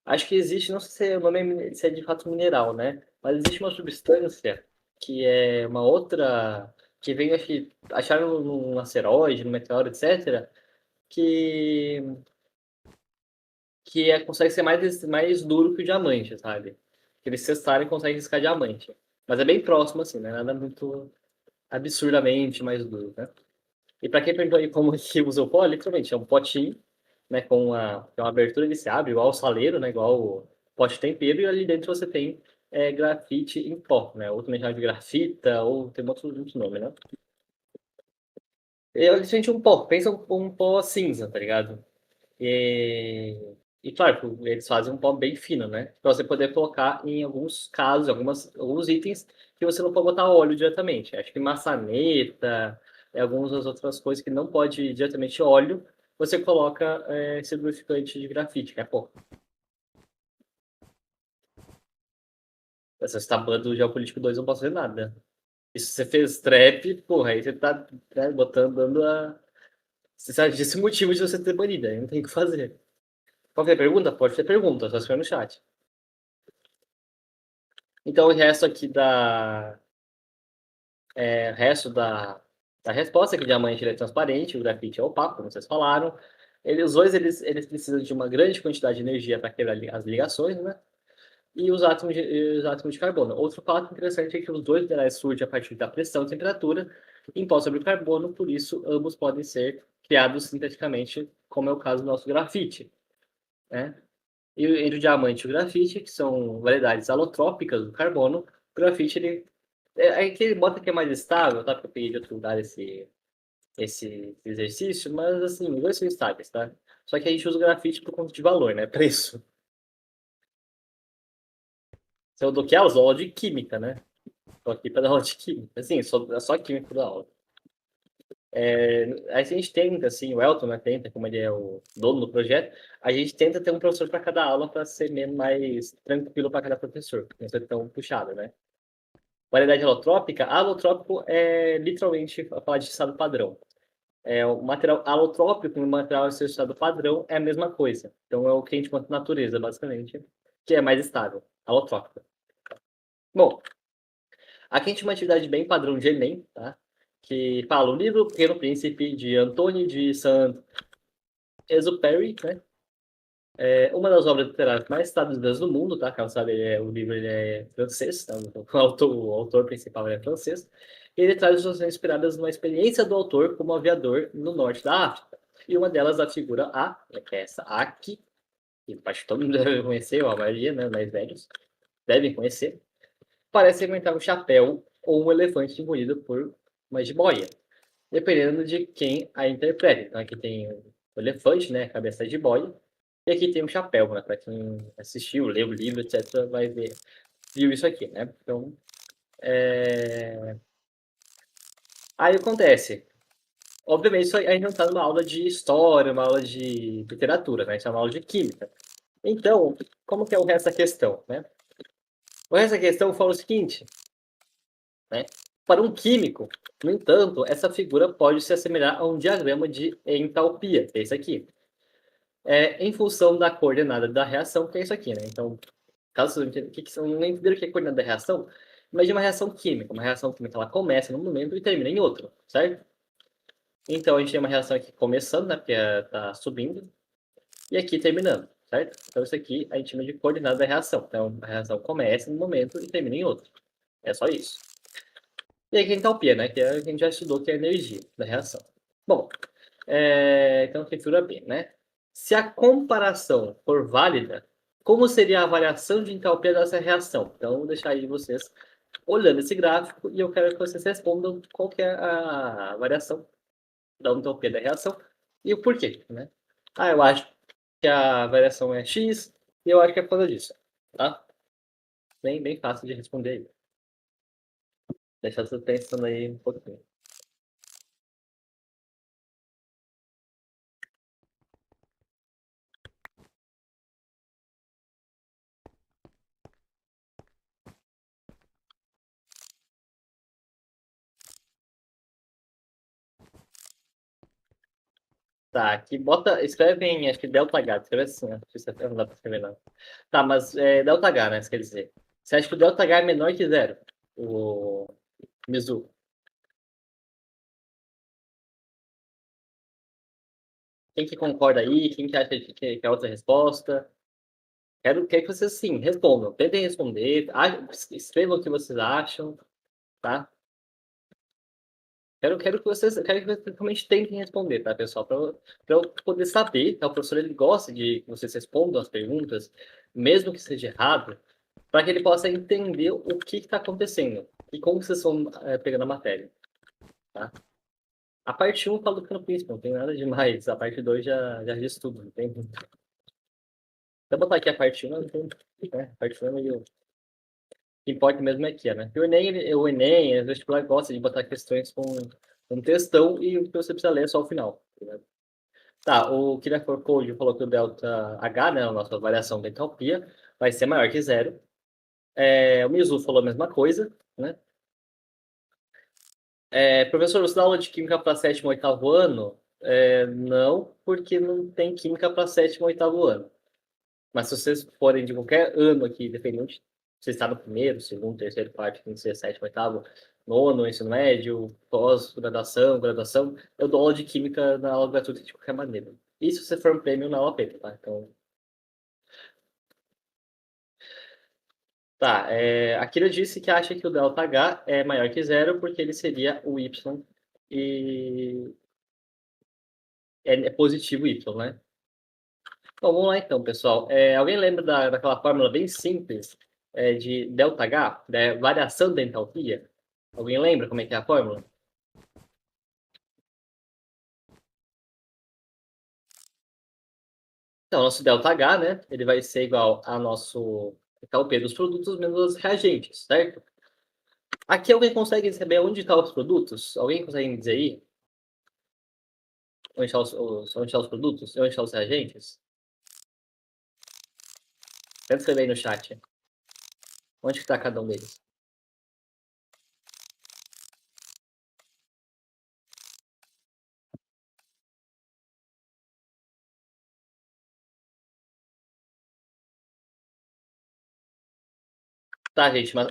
Acho que existe, não sei se o nome se é de fato mineral, né? Mas existe uma substância que é uma outra. Que vem, acho que acharam num asteroide, num meteoro, etc. Que, consegue ser mais duro que o diamante, sabe? Que eles testaram e conseguem riscar diamante. Mas é bem próximo, assim, né? Nada muito absurdamente mais duro, né? E para quem perguntou aí como que usa o pó, literalmente é um potinho, né? Com uma abertura, ele se abre, igual o saleiro, né? Igual o pote de tempero, e ali dentro você tem grafite em pó, né? Ou também chama de grafita, ou tem outro nome, né? É literalmente um pó, pensa um pó cinza, tá ligado? E, claro, eles fazem um pó bem fino, né? Para você poder colocar em alguns casos, alguns itens que você não pode botar óleo diretamente. Acho que maçaneta, algumas das outras coisas que não pode ir diretamente óleo, você coloca esse lubrificante de grafite, que é pó. Essa estábua do Geopolítico 2 eu não posso ver nada. E se você fez trap, porra, aí você tá botando, dando a. Você sabe desse motivo de você ter banido, aí não tem o que fazer. Qualquer pergunta? Pode ter pergunta, só escrever no chat. Então, o resto aqui o resto da resposta é que o diamante ele é transparente, o grafite é opaco, como vocês falaram. Os dois eles precisam de uma grande quantidade de energia para quebrar as ligações, né? E os átomos de carbono. Outro fato interessante é que os dois minerais surgem a partir da pressão e temperatura imposta sobre o carbono, por isso ambos podem ser criados sinteticamente, como é o caso do nosso grafite, né? E entre o diamante e o grafite, que são variedades alotrópicas do carbono, o grafite ele que ele bota que é mais estável, tá? Porque eu peguei de outro lugar esse exercício, mas assim, os dois são estáveis, tá? Só que a gente usa o grafite por conta de valor, né? Preço. Se eu dou que aulas, aula de química, né? Tô aqui para dar aula de química. Assim, só química da aula. Aí a gente tenta, assim, o Elton, né, tenta, como ele é o dono do projeto, a gente tenta ter um professor para cada aula para ser menos mais tranquilo para cada professor, não ser tão puxado, né? Variedade alotrópica, alotrópico é literalmente falar de estado padrão. O material alotrópico e o material associado padrão é a mesma coisa. Então é o que a gente encontra na natureza, basicamente, que é mais estável, alotrópico. Bom, aqui a gente tem uma atividade bem padrão de Enem, tá? Que fala o livro Pequeno Príncipe, de Antônio de Saint-Exupéry, né? É uma das obras literárias mais traduzidas do mundo, tá? Caso sabe, o livro ele é francês, tá? O autor principal é francês. Ele traz ilustrações inspiradas numa experiência do autor como aviador no norte da África. E uma delas a figura A, que é essa A aqui, que acho que todo mundo deve conhecer, ou a maioria, né, mais velhos, devem conhecer. Parece representar um chapéu ou um elefante engolido por uma jiboia, dependendo de quem a interpreta. Então aqui tem o elefante, né, cabeça de jiboia, e aqui tem um chapéu, né, para quem assistiu, leu o livro, etc, vai ver, viu isso aqui, né? Então, aí acontece. Obviamente, isso aí não está numa aula de história, uma aula de literatura, né? Isso é uma aula de química. Então, como que é o resto da questão, né? O resto da questão fala o seguinte, né? Para um químico, no entanto, essa figura pode se assemelhar a um diagrama de entalpia, que é isso aqui. Em função da coordenada da reação, que é isso aqui, né? Então, caso você não entenderam o que é coordenada da reação, imagine uma reação química. Uma reação química ela começa num momento e termina em outro, certo? Então, a gente tem uma reação aqui começando, né? Porque está subindo, e aqui terminando, certo? Então, isso aqui a gente chama de coordenada da reação. Então, a reação começa num momento e termina em outro. É só isso. E aqui a entalpia, né? Que a gente já estudou que é a energia da reação. Bom, então figura B, né? Se a comparação for válida, como seria a variação de entalpia dessa reação? Então, vou deixar aí vocês olhando esse gráfico e eu quero que vocês respondam qual que é a variação da entalpia da reação e o porquê, né? Eu acho que a variação é X e eu acho que é por causa disso, tá? Bem fácil de responder aí. Deixar você pensando aí um pouquinho. Tá, aqui bota, escreve em, acho que delta H, escreve assim, né? Não dá pra escrever não. Tá, mas delta H, né, isso quer dizer. Você acha que o delta H é menor que zero? O Mizu. Quem que concorda aí? Quem que acha que é outra resposta? Quero que vocês, sim, respondam. Tentem responder. Escrevam o que vocês acham, tá? Quero que vocês realmente tentem responder, tá, pessoal? Para eu poder saber, tá? O professor ele gosta de que vocês respondam as perguntas, mesmo que seja errado, para que ele possa entender o que está acontecendo e como vocês estão pegando a matéria, tá? A parte 1 fala do Pequeno Príncipe, não tem nada demais. A parte 2 já diz tudo, não tem muito. Se eu botar aqui a parte 1, não tem, né? A parte 1 é meio... O que importa mesmo é aqui, né? O Enem, o vestibular gosta de botar questões com textão e o que você precisa ler é só o final. Tá, o Kiriakou Code falou que o delta H, né, a nossa variação da entalpia, vai ser maior que zero. O Mizu falou a mesma coisa, né? Professor, você dá aula de química para sétimo e oitavo ano? Não, porque não tem química para sétimo e oitavo ano. Mas se vocês forem de qualquer ano aqui, independente se você está no primeiro, segundo, terceiro, quarto, quinto, sexto, sétimo, oitavo, nono, ensino médio, pós-graduação, graduação, eu dou aula de química na aula gratuita de qualquer maneira. E se você for um prêmio na aula paper, tá? Então, tá. A Kira disse que acha que o delta H é maior que zero porque ele seria o Y e é positivo Y, né? Bom, vamos lá então, pessoal. Alguém lembra daquela fórmula bem simples de ΔH, da variação da entalpia? Alguém lembra como é que é a fórmula? Então, nosso ΔH, né, ele vai ser igual a nosso entalpia dos produtos menos os reagentes, certo? Aqui alguém consegue saber onde estão os produtos? Alguém consegue me dizer aí? Onde estão os produtos? Onde estão os reagentes? Tenta escrever aí no chat. Onde que está cada um deles? Tá, gente, mas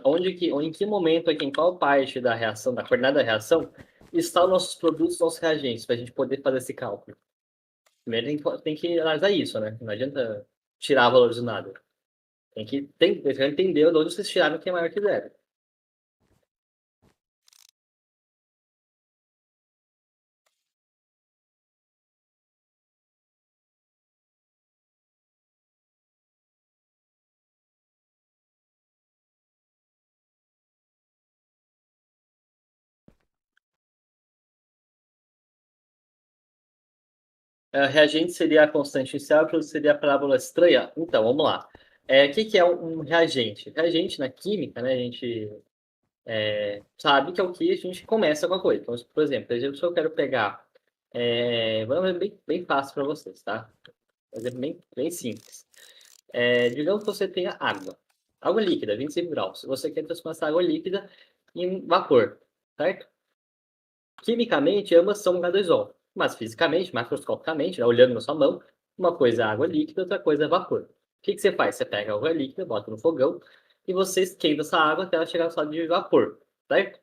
em que momento aqui, em qual parte da reação, da coordenada da reação, estão nossos produtos, nossos reagentes, para a gente poder fazer esse cálculo? Primeiro tem que analisar isso, né? Não adianta tirar valores do nada. Tem que entender de onde vocês tiraram que é maior que zero. Reagente seria a constante inicial, produto seria a parábola estranha. Então, vamos lá. O que que é um reagente? Reagente, na química, né, a gente sabe que é o que a gente começa com a coisa. Então, por exemplo, se eu quero pegar... vamos ver bem fácil para vocês, tá? Um exemplo bem simples. Digamos que você tenha água. Água líquida, 25 graus. Você quer transformar essa água líquida em vapor, certo? Quimicamente, ambas são H2O. Mas fisicamente, macroscopicamente, né, olhando na sua mão, uma coisa é água líquida, outra coisa é vapor. O que que você faz? Você pega a água líquida, bota no fogão e você esquenta essa água até ela chegar no estado de vapor, certo? O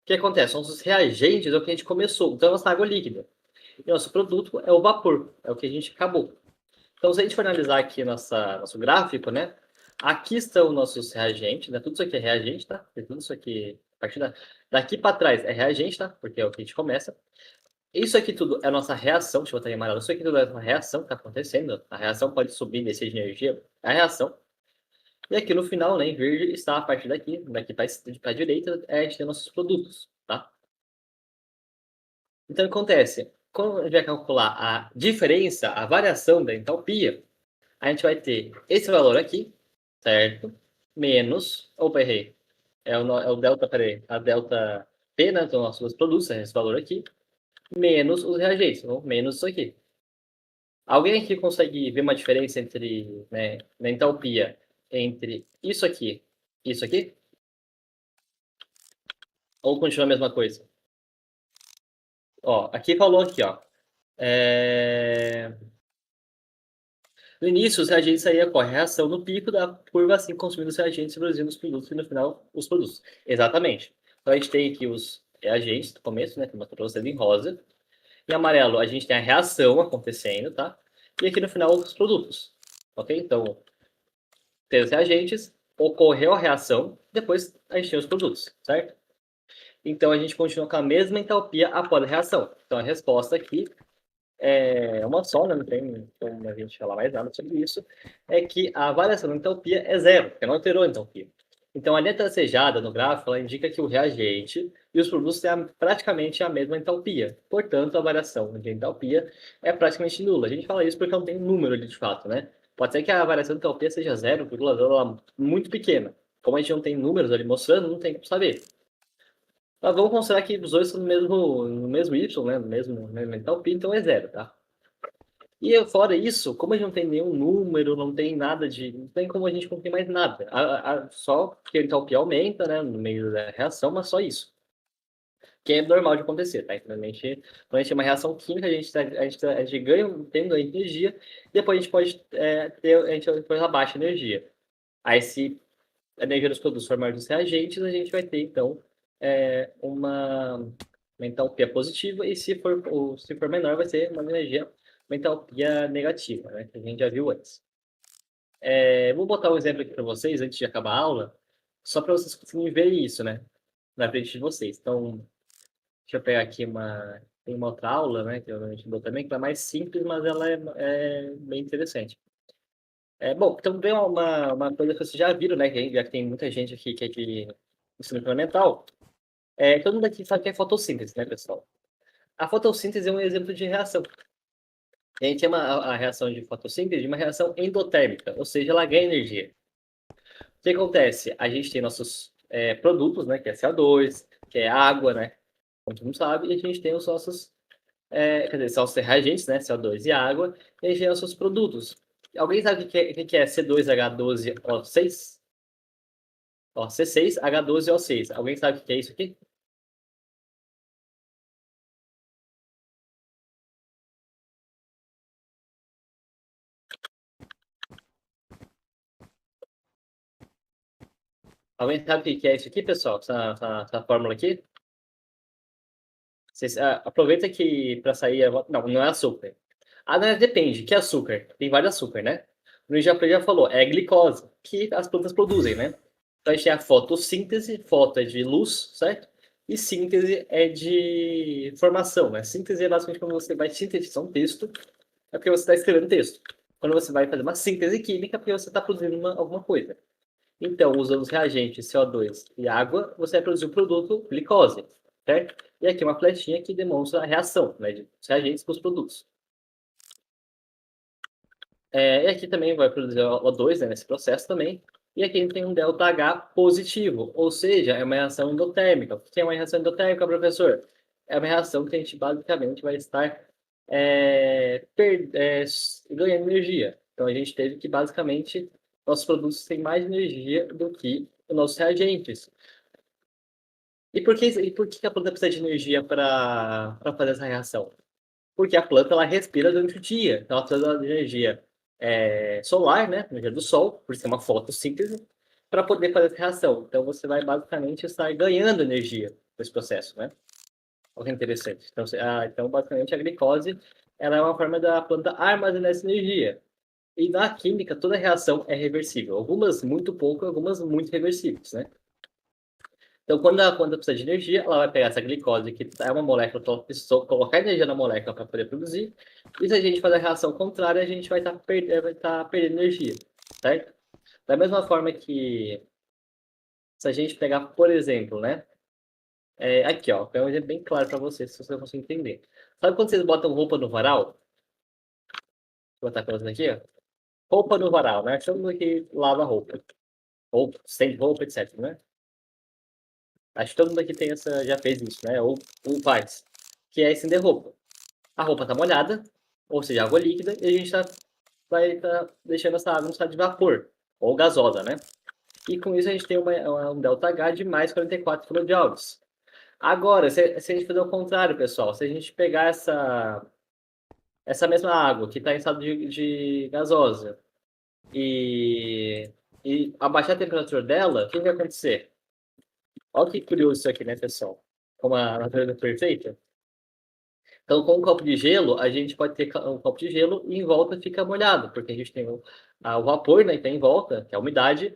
que acontece? São os reagentes, é o que a gente começou. Então, a nossa água líquida. E nosso produto é o vapor, é o que a gente acabou. Então, se a gente for analisar aqui nosso gráfico, né? Aqui estão nossos reagentes, né? Tudo isso aqui é reagente, tá? Tudo isso aqui, a partir daqui para trás é reagente, tá? Porque é o que a gente começa. Isso aqui tudo é a nossa reação, deixa eu botar em amarelo. Isso aqui tudo é a reação que está acontecendo. A reação pode subir e descer de energia. É a reação. E aqui no final, né, em verde, está a parte daqui para a direita, a gente tem nossos produtos, tá? Então, o que acontece? Quando a gente vai calcular a diferença, a variação da entalpia, a gente vai ter esse valor aqui, certo? Menos, opa, errei. É o delta, peraí, a delta P, né, dos nossos produtos, é esse valor aqui, menos os reagentes, ou menos isso aqui. Alguém aqui consegue ver uma diferença entre, né, na entalpia entre isso aqui? Ou continua a mesma coisa? Ó, aqui falou aqui, ó. No início, os reagentes aí ocorre reação no pico da curva, assim consumindo os reagentes e produzindo os produtos, e no final, os produtos. Exatamente. Então, a gente tem aqui os reagentes no começo, né, que eu mostrei para vocês em rosa. Em amarelo, a gente tem a reação acontecendo, tá? E aqui no final, os produtos. Ok? Então, tem os reagentes, ocorreu a reação, depois a gente tem os produtos, certo? Então, a gente continua com a mesma entalpia após a reação. Então, a resposta aqui é uma só, né? Não tem como a gente falar mais nada sobre isso, é que a variação da entalpia é zero, porque não alterou a entalpia. Então, a linha tracejada no gráfico, ela indica que o reagente e os produtos têm praticamente a mesma entalpia. Portanto, a variação de entalpia é praticamente nula. A gente fala isso porque não tem um número ali de fato, né? Pode ser que a variação de entalpia seja 0,0 muito pequena. Como a gente não tem números ali mostrando, não tem como saber. Mas vamos considerar que os dois estão no mesmo Y, né? No mesmo entalpia, então é zero, tá? E fora isso, como a gente não tem nenhum número, não tem nada de. Não tem como a gente cumprir mais nada. Só que a entalpia aumenta, né? No meio da reação, mas só isso. Que é normal de acontecer, tá? Então, quando a gente tem uma reação química, a gente ganha, tem ganho de energia, e depois a gente pode a gente depois abaixa a energia. Aí, se a energia dos produtos for maior dos reagentes, a gente vai ter, então, uma entalpia positiva, e se for menor, vai ser uma entalpia negativa, né? Que a gente já viu antes. Vou botar um exemplo aqui para vocês, antes de acabar a aula, só para vocês conseguirem ver isso, né? Na frente de vocês. Então, deixa eu pegar aqui tem uma outra aula, né? Que eu normalmente dou também, que é mais simples, mas ela é bem interessante. Bom, então tem uma coisa que vocês já viram, né? Já que tem muita gente aqui que é de ensino fundamental. Todo mundo aqui sabe o que é fotossíntese, né, pessoal? A fotossíntese é um exemplo de reação. A gente chama a reação de fotossíntese de uma reação endotérmica, ou seja, ela ganha energia. O que acontece? A gente tem nossos produtos, né? Que é CO2, que é água, né? Como todo mundo sabe, e a gente tem os nossos, quer dizer, são os reagentes, né? CO2 e água, e a gente tem os nossos produtos. Alguém sabe o que é C2H12O6? Ó, C6H12O6. Alguém sabe o que é isso aqui? Alguém sabe o que é isso aqui, pessoal? Essa fórmula aqui? Vocês, aproveita que para sair. Não, não é açúcar. Ah, não, depende. Que açúcar? Tem vários açúcar, né? O já falou, é glicose, que as plantas produzem, né? Então a gente tem a fotossíntese, foto é de luz, certo? E síntese é de formação, né? Síntese é basicamente quando você vai sintetizar um texto, é porque você está escrevendo texto. Quando você vai fazer uma síntese química, é porque você está produzindo alguma coisa. Então, usando os reagentes CO2 e água, você vai produzir o produto glicose, certo? E aqui uma flechinha que demonstra a reação, né, dos reagentes com os produtos. E aqui também vai produzir O2, né, nesse processo também. E aqui a gente tem um ΔH positivo, ou seja, é uma reação endotérmica. O que é uma reação endotérmica, professor? É uma reação que a gente basicamente vai estar ganhando energia. Então a gente teve que basicamente nossos produtos têm mais energia do que os nossos reagentes. E por que a planta precisa de energia para fazer essa reação? Porque a planta ela respira durante o dia, então ela precisa de energia solar, né? Energia do sol, por ser uma fotossíntese, para poder fazer essa reação. Então você vai basicamente estar ganhando energia nesse processo, né? Olha que interessante. Então basicamente a glicose ela é uma forma da planta armazenar essa energia. E na química toda reação é reversível. Algumas muito pouco, algumas muito reversíveis, né? Então, quando a planta precisa de energia, ela vai pegar essa glicose, que é uma molécula, que ela precisa colocar energia na molécula para poder produzir. E se a gente fazer a reação contrária, a gente vai estar perdendo energia, certo? Da mesma forma que, se a gente pegar, por exemplo, né? Aqui, ó, é um exemplo bem claro para vocês, se você conseguir entender. Sabe quando vocês botam roupa no varal? Vou botar para vocês aqui, ó. Roupa no varal, né? Todo mundo que lava roupa. Ou estende roupa, etc, né? Acho que todo mundo aqui já fez isso, né? Ou faz. Que é estender roupa. A roupa tá molhada, ou seja, água líquida, e a gente vai estar deixando essa água no estado de vapor, ou gasosa, né? E com isso a gente tem um ΔH de mais 44 kJ. Agora, se a gente fazer o contrário, pessoal, se a gente pegar essa mesma água que está em estado de gasosa e, e abaixar a temperatura dela, o que vai acontecer? Olha que curioso isso aqui, né, pessoal? Como a natureza é perfeita. Então, com um copo de gelo, a gente pode ter um copo de gelo e em volta fica molhado, porque a gente tem o vapor, né, que tem em volta, que é a umidade,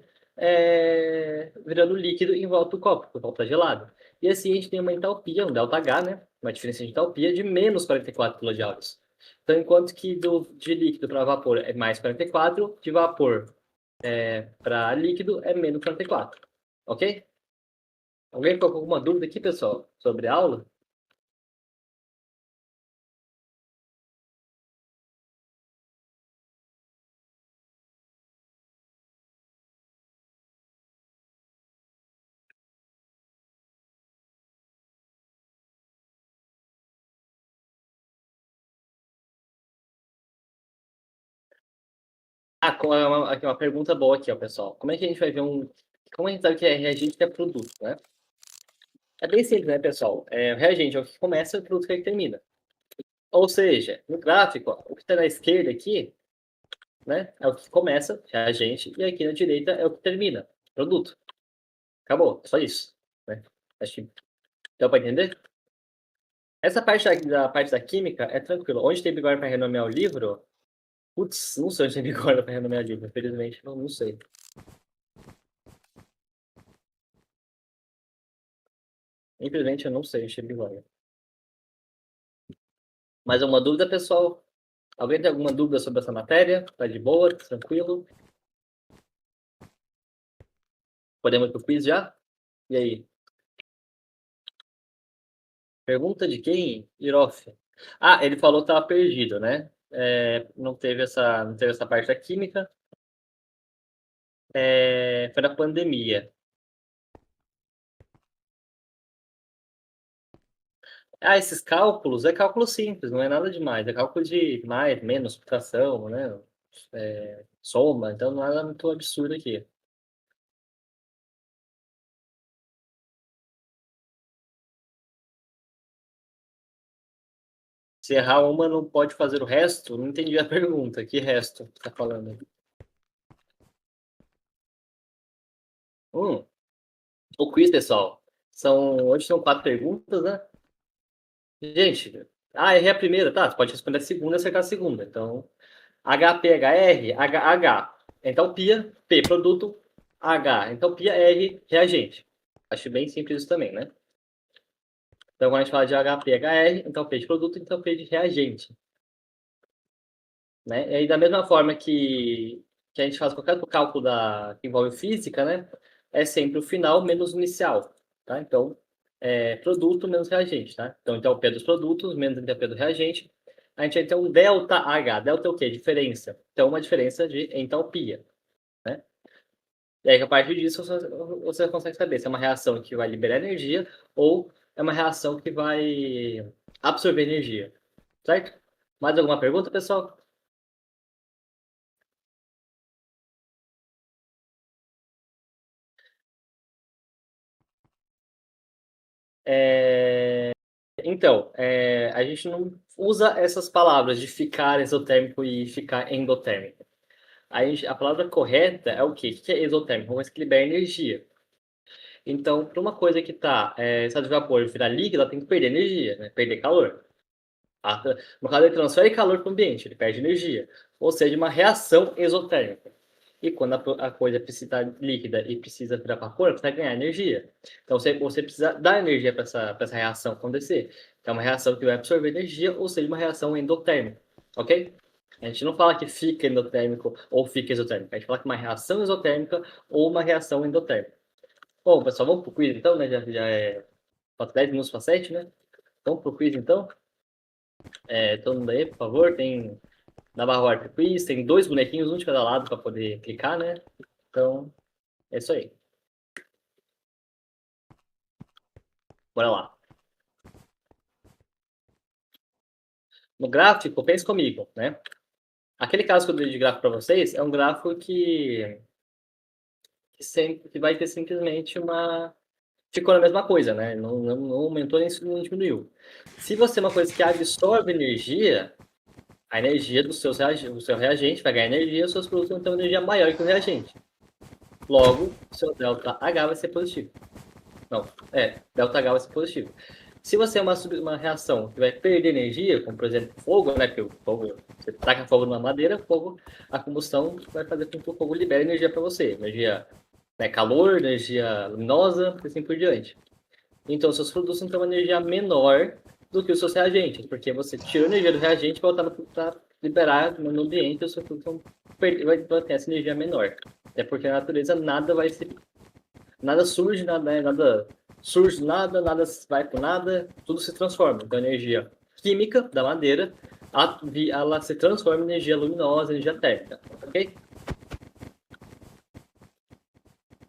virando líquido em volta do copo, porque o copo está gelado. E assim a gente tem uma entalpia, um ΔH, né, uma diferença de entalpia de menos 44 kJ. Então, enquanto que de líquido para vapor é mais 44, de vapor para líquido é menos 44. Ok? Alguém ficou com alguma dúvida aqui, pessoal, sobre a aula? Aqui uma pergunta boa aqui, ó, pessoal. Como é que a gente vai ver Como a gente sabe que é reagente que é produto, né? É bem simples, né, pessoal? O reagente é o que começa e o produto é o que termina. Ou seja, no gráfico, ó, o que está na esquerda aqui, né, é o que começa, reagente, e aqui na direita é o que termina, produto. Acabou, só isso. Né? Acho que deu para entender? Essa parte da parte da química é tranquilo. Onde tem bigode para renomear o livro? Putz, não sei onde tem bigode para renomear o livro, infelizmente, não sei. Infelizmente, eu não sei onde tem bigode. Mais alguma dúvida, pessoal? Alguém tem alguma dúvida sobre essa matéria? Tá de boa? Tranquilo? Podemos ir pro quiz já? E aí? Pergunta de quem? Irof. Ah, ele falou que estava perdido, né? Não teve essa parte da química. Foi na pandemia. Ah, esses cálculos é cálculo simples, não é nada demais. É cálculo de mais, menos, subtração, né? Soma, então não é nada muito absurdo aqui. Se errar uma, não pode fazer o resto? Não entendi a pergunta. Que resto você está falando? O quiz, pessoal, hoje são 4 perguntas, né? Gente, errei a primeira, tá? Você pode responder a segunda e acertar a segunda. Então, HPHR, H, entalpia, P, produto, H, entalpia, R, reagente. Acho bem simples isso também, né? Então, quando a gente fala de HPHR, entalpia de produto, entalpia de reagente. Né? E aí, da mesma forma que a gente faz qualquer cálculo que envolve física, né? É sempre o final menos o inicial, tá? Então, produto menos reagente, tá? Então, entalpia dos produtos menos entalpia do reagente. A gente vai ter um delta H. Delta é o quê? Diferença. Então, uma diferença de entalpia, né? E aí, a partir disso, você consegue saber se é uma reação que vai liberar energia ou é uma reação que vai absorver energia, certo? Mais alguma pergunta, pessoal? Então, a gente não usa essas palavras de ficar exotérmico e ficar endotérmico. A palavra correta é o quê? O que é exotérmico? Uma coisa que libera energia. Então, para uma coisa que está estado de vapor virar líquida, ela tem que perder energia, né? Perder calor. No caso, ele transfere calor para o ambiente, ele perde energia. Ou seja, uma reação exotérmica. E quando a coisa precisa estar líquida e precisa virar vapor, você vai ganhar energia. Então, você precisa dar energia para essa reação acontecer. Então, é uma reação que vai absorver energia, ou seja, uma reação endotérmica. Ok? A gente não fala que fica endotérmico ou fica exotérmico. A gente fala que uma reação exotérmica ou uma reação endotérmica. Bom, pessoal, vamos pro quiz então, né? Já é 10 minutos para 7, né? Vamos pro quiz então. Todo mundo aí, por favor. Tem na barra Warp Quiz, tem 2 bonequinhos, um de cada lado para poder clicar, né? Então, é isso aí. Bora lá. No gráfico, pense comigo, né? Aquele caso que eu dei de gráfico para vocês é um gráfico que vai ter simplesmente uma... Ficou na mesma coisa, né? Não aumentou nem não diminuiu. Se você é uma coisa que absorve energia, a energia do seu reagente vai ganhar energia, os seus produtos vão ter uma energia maior que o reagente. Logo, o seu delta H vai ser positivo. Não, delta H vai ser positivo. Se você é uma reação que vai perder energia, como por exemplo fogo, né? Que o fogo, você taca fogo numa madeira, fogo, a combustão vai fazer com que o fogo libere energia para você. Energia, né, calor, energia luminosa, e assim por diante. Então, seus produtos vão ter uma energia menor do que os seus reagentes, porque você tirou a energia do reagente e voltar para liberar no ambiente, os seus produtos vai ter essa energia menor. Até porque na natureza nada surge, nada surge nada vai para nada, tudo se transforma. Então, a energia química da madeira, ela se transforma em energia luminosa, energia térmica, ok?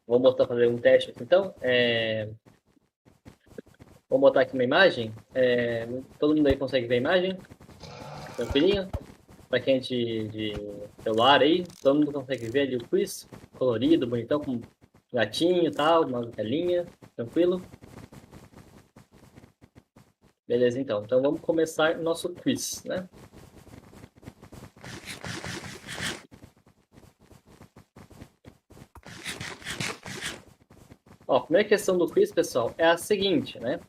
Vou mostrar, fazer um teste aqui, então. Vou botar aqui uma imagem. Todo mundo aí consegue ver a imagem? Tranquilinho? Para quem é de celular aí, todo mundo consegue ver ali o quiz colorido, bonitão, com gatinho e tal, uma telinha, tranquilo? Beleza, então. Então vamos começar nosso quiz, né? Ó, a primeira questão do quiz, pessoal, é a seguinte, né?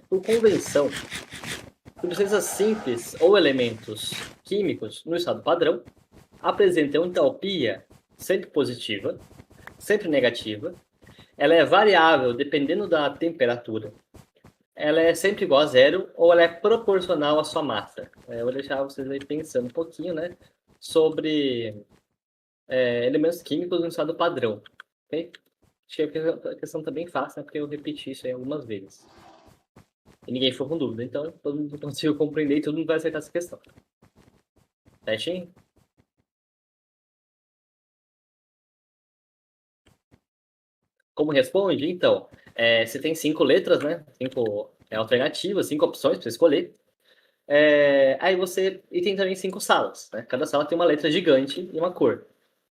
Por convenção, substâncias simples ou elementos químicos no estado padrão apresentam entalpia sempre positiva, sempre negativa. Ela é variável dependendo da temperatura. Ela é sempre igual a zero ou ela é proporcional à sua massa. Eu vou deixar vocês aí pensando um pouquinho, né, sobre elementos químicos no estado padrão. Ok? Acho que a questão está bem fácil, né, porque eu repeti isso aí algumas vezes. E ninguém ficou com dúvida, então todo mundo conseguiu compreender e todo mundo vai acertar essa questão. Certinho? Como responde? Então, você tem 5 letras, né? 5 alternativas, 5 opções para escolher. Aí você. E tem também 5 salas, né? Cada sala tem uma letra gigante e uma cor.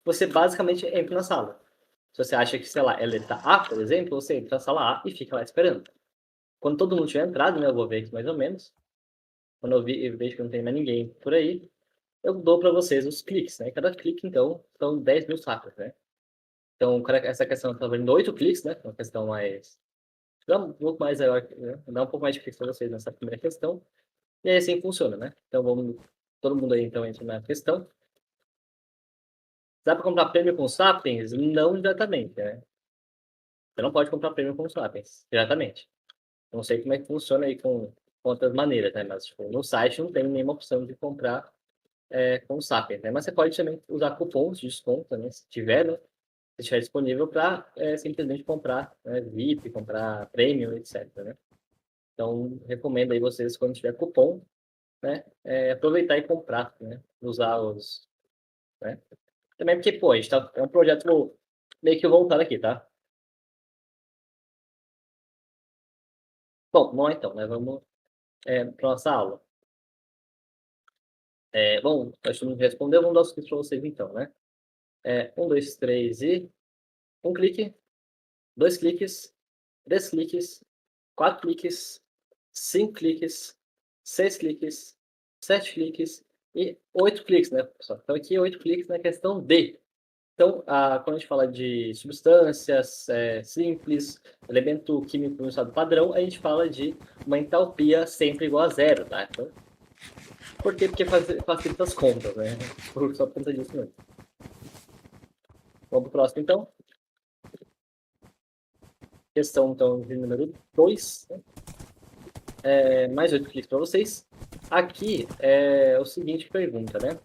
Você basicamente entra na sala. Se você acha que, sei lá, é letra A, por exemplo, você entra na sala A e fica lá esperando. Quando todo mundo tiver entrado, né? Eu vou ver aqui mais ou menos. Quando eu vejo que não tem mais ninguém por aí, eu dou para vocês os cliques, né? Cada clique, então, são 10 mil sacas, né? Então, essa questão está valendo 8 cliques, né? Uma questão mais... Dá um pouco mais, né? Dá um pouco mais de cliques para vocês nessa primeira questão. E aí assim funciona, né? Então, vamos... Todo mundo aí, então, entra na questão. Dá para comprar prêmio com Sapiens? Não diretamente, né? Você não pode comprar prêmio com Sapiens diretamente. Não sei como é que funciona aí com outras maneiras, né? Mas, tipo, no site não tem nenhuma opção de comprar com Sapiens, né? Mas você pode também usar cupons de desconto, né? Se tiver, né? Se estiver disponível para simplesmente comprar, né? VIP, comprar prêmio, etc, né? Então, recomendo aí vocês, quando tiver cupom, né? Aproveitar e comprar, né? Usar os... Né? Também porque, pô, a gente tá, é um projeto meio que voltado aqui, tá? Bom, vamos lá então, né? Vamos para nossa aula. Bom, acho que não respondeu, vamos dar os cliques para vocês então, né? 1, 2, 3 e... Um clique, 2 cliques, 3 cliques, 4 cliques, 5 cliques, 6 cliques, 7 cliques e 8 cliques, né, pessoal? Então, aqui 8 cliques na questão D. Então, quando a gente fala de substâncias simples, elemento químico no estado padrão, a gente fala de uma entalpia sempre igual a zero, tá? Então, por quê? Porque facilita as contas, né? Só por conta disso mesmo. Vamos pro próximo, então. Questão, então, de número 2. Né? Mais 8 cliques para vocês. Aqui é o seguinte pergunta, né?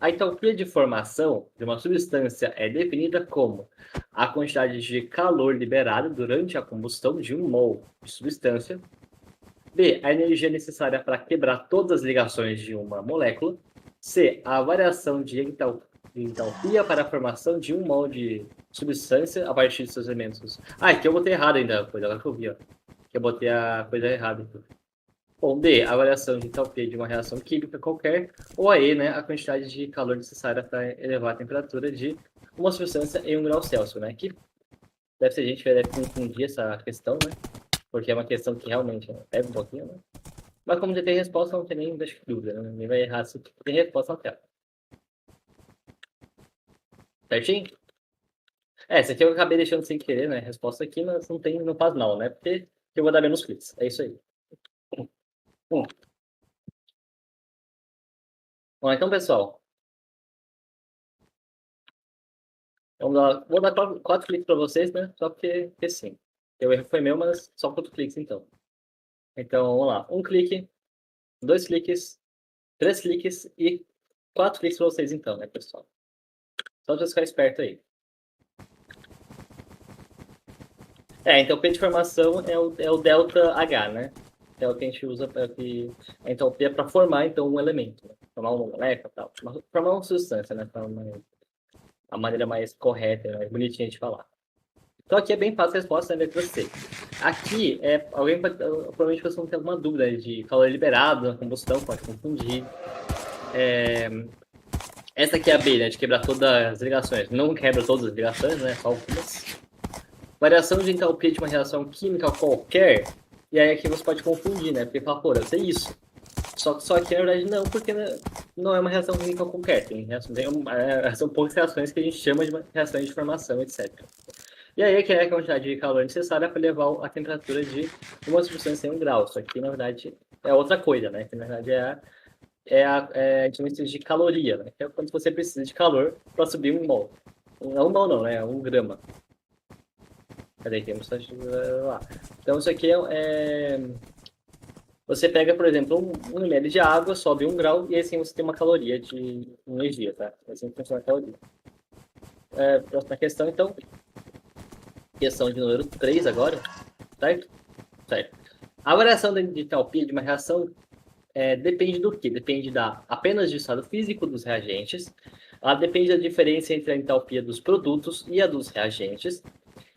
A entalpia de formação de uma substância é definida como a quantidade de calor liberada durante a combustão de um mol de substância. B. A energia necessária para quebrar todas as ligações de uma molécula. C. A variação de entalpia para a formação de um mol de substância a partir de seus elementos. Aqui eu botei errado ainda a coisa, agora que eu vi, ó. Que eu botei a coisa errada aqui. Bom, D, a variação de entalpia de uma reação química qualquer, ou a E, né, a quantidade de calor necessária para elevar a temperatura de uma substância em 1 grau Celsius, né, que deve ser gente que deve confundir essa questão, né, porque é uma questão que realmente pega um pouquinho, né, mas como já tem resposta, não tem nem dúvida, né, ninguém vai errar se tem resposta na tela. Certinho? Essa aqui eu acabei deixando sem querer, né, resposta aqui, mas não faz mal, né, porque eu vou dar menos cliques, é isso aí. Bom, então, pessoal, vou dar 4 cliques para vocês, né? Só porque sim. O erro foi meu, mas só 4 cliques então. Então, vamos lá. 1 clique, 2 cliques, 3 cliques e 4 cliques para vocês então, né, pessoal? Só para ficar esperto aí. Então o P de formação é o delta H, né? É o que a gente usa para que a entropia para formar então um elemento, né? Formar uma molécula e tal. Formar uma substância, né? A maneira mais correta, mais bonitinha de falar. Então aqui é bem fácil a resposta, né, letra C. Aqui, alguém provavelmente você não tem alguma dúvida de calor liberado na combustão, pode confundir. Essa aqui é a B, né, de quebrar todas as ligações. Não quebra todas as ligações, né, só algumas. Variação de entalpia de uma reação química qualquer, e aí aqui você pode confundir, né, porque fala, pô, deve ser isso. Só que na verdade não, porque não é uma reação química qualquer. São poucas reações que a gente chama de reações de formação, etc. E aí, que é a quantidade de calor necessária para levar a temperatura de uma substância em 1 grau. Só que, na verdade, é outra coisa, né? Que, na verdade, a diferença de caloria, né? Que é quando você precisa de calor para subir 1 mol. Não 1 mol não, né? 1 grama. Cadê aqui? Lá. Então, isso aqui Você pega, por exemplo, 1 ml de água, sobe 1 grau, e assim você tem uma caloria de energia, tá? Assim funciona a caloria. Próxima questão, então. Questão de número 3 agora, certo? Certo. A variação de entalpia de uma reação depende do quê? Depende apenas do estado físico dos reagentes. Ela depende da diferença entre a entalpia dos produtos e a dos reagentes.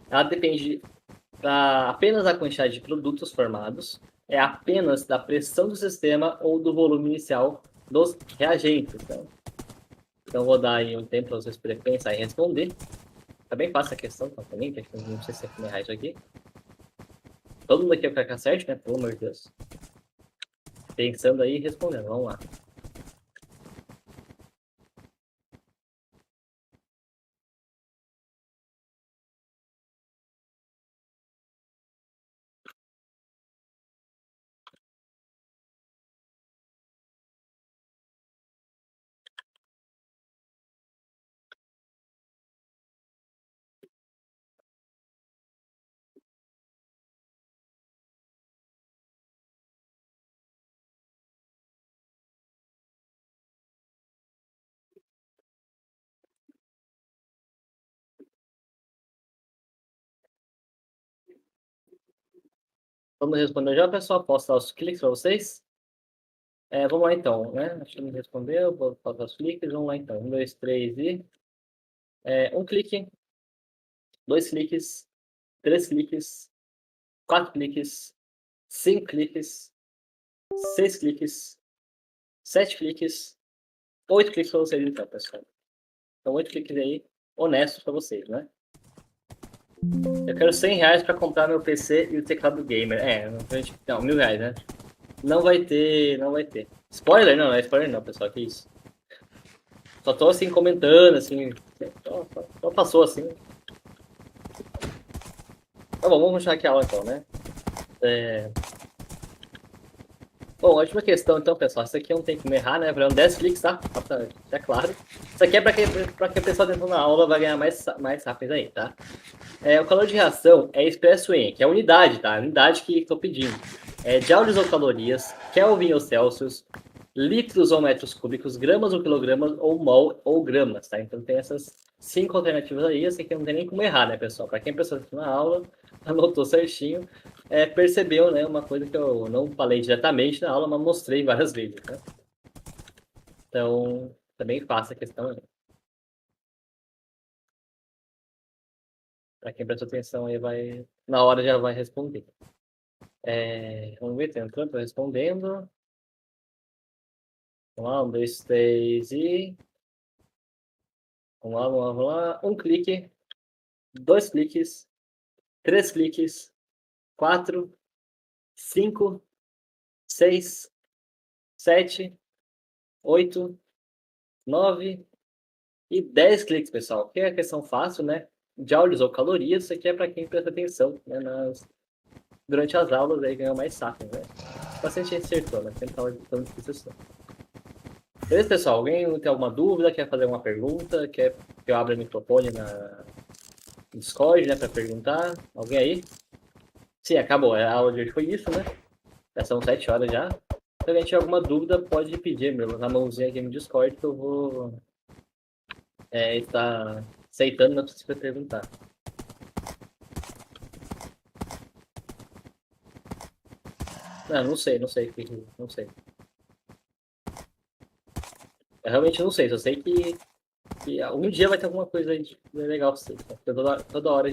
Ela depende apenas da quantidade de produtos formados. É apenas da pressão do sistema ou do volume inicial dos reagentes. Então vou dar aí um tempo para vocês poderem pensar e responder. Tá bem fácil a questão também, que não sei se é errar isso aqui. Todo mundo aqui é para certo, né? Pelo amor de Deus. Pensando aí e respondendo. Vamos lá. Vamos responder já, pessoal. Posso dar os cliques para vocês? Vamos lá então, né? Acho que não respondeu. Vou passar os cliques. Vamos lá então. 1, 2, 3 e. Um clique, 2 cliques, 3 cliques, 4 cliques, 5 cliques, 6 cliques, 7 cliques, 8 cliques para vocês então, pessoal. Então, 8 cliques aí, honestos para vocês, né? Eu quero R$100 para comprar meu PC e o teclado gamer. Não, R$1.000, né? Não vai ter, não vai ter. Spoiler? Não é spoiler não, pessoal, que isso. Só tô assim comentando, assim. Só passou assim. Tá bom, vamos continuar aqui a aula então, né? Bom, a última questão então, pessoal. Isso aqui não tem como errar, né? Valendo 10 cliques, tá? É claro. Isso aqui é para que a pessoa dentro da aula vai ganhar mais rápido aí, tá? O calor de reação é expresso em, que é a unidade, tá? A unidade que estou pedindo. Joules ou calorias, Kelvin ou Celsius, litros ou metros cúbicos, gramas ou quilogramas, ou mol ou gramas, tá? Então tem essas 5 alternativas aí. Essa aqui não tem nem como errar, né, pessoal? Para quem prestou atenção na aula, anotou certinho, percebeu, né, uma coisa que eu não falei diretamente na aula, mas mostrei várias vezes, né? Então, também faça a questão aí. Para quem prestou atenção aí, na hora já vai responder. Vamos ver, tentando, estou respondendo. Vamos lá, 1, 2, 3 e... Vamos lá, vamos lá, vamos lá. 1 clique, 2 cliques, 3 cliques, 4, 5, 6, 7, 8, 9 e 10 cliques, pessoal. Que é a questão fácil, né? Joules ou calorias, isso aqui é para quem presta atenção, né? Durante as aulas aí ganhou mais saco, né? Bastante gente acertou, né? Sempre tava tão difícil assim. Beleza, pessoal? Alguém tem alguma dúvida? Quer fazer uma pergunta? Quer que eu abra o microfone no Discord, né? Para perguntar? Alguém aí? Sim, acabou. A aula de hoje foi isso, né? Já são 7 horas já. Se alguém tiver alguma dúvida, pode pedir, meu, na mãozinha aqui no Discord que eu vou estar aceitando, não precisa perguntar. Não sei, não sei. Não sei. Eu realmente não sei, só sei que um dia vai ter alguma coisa aí legal pra vocês. Né? Toda hora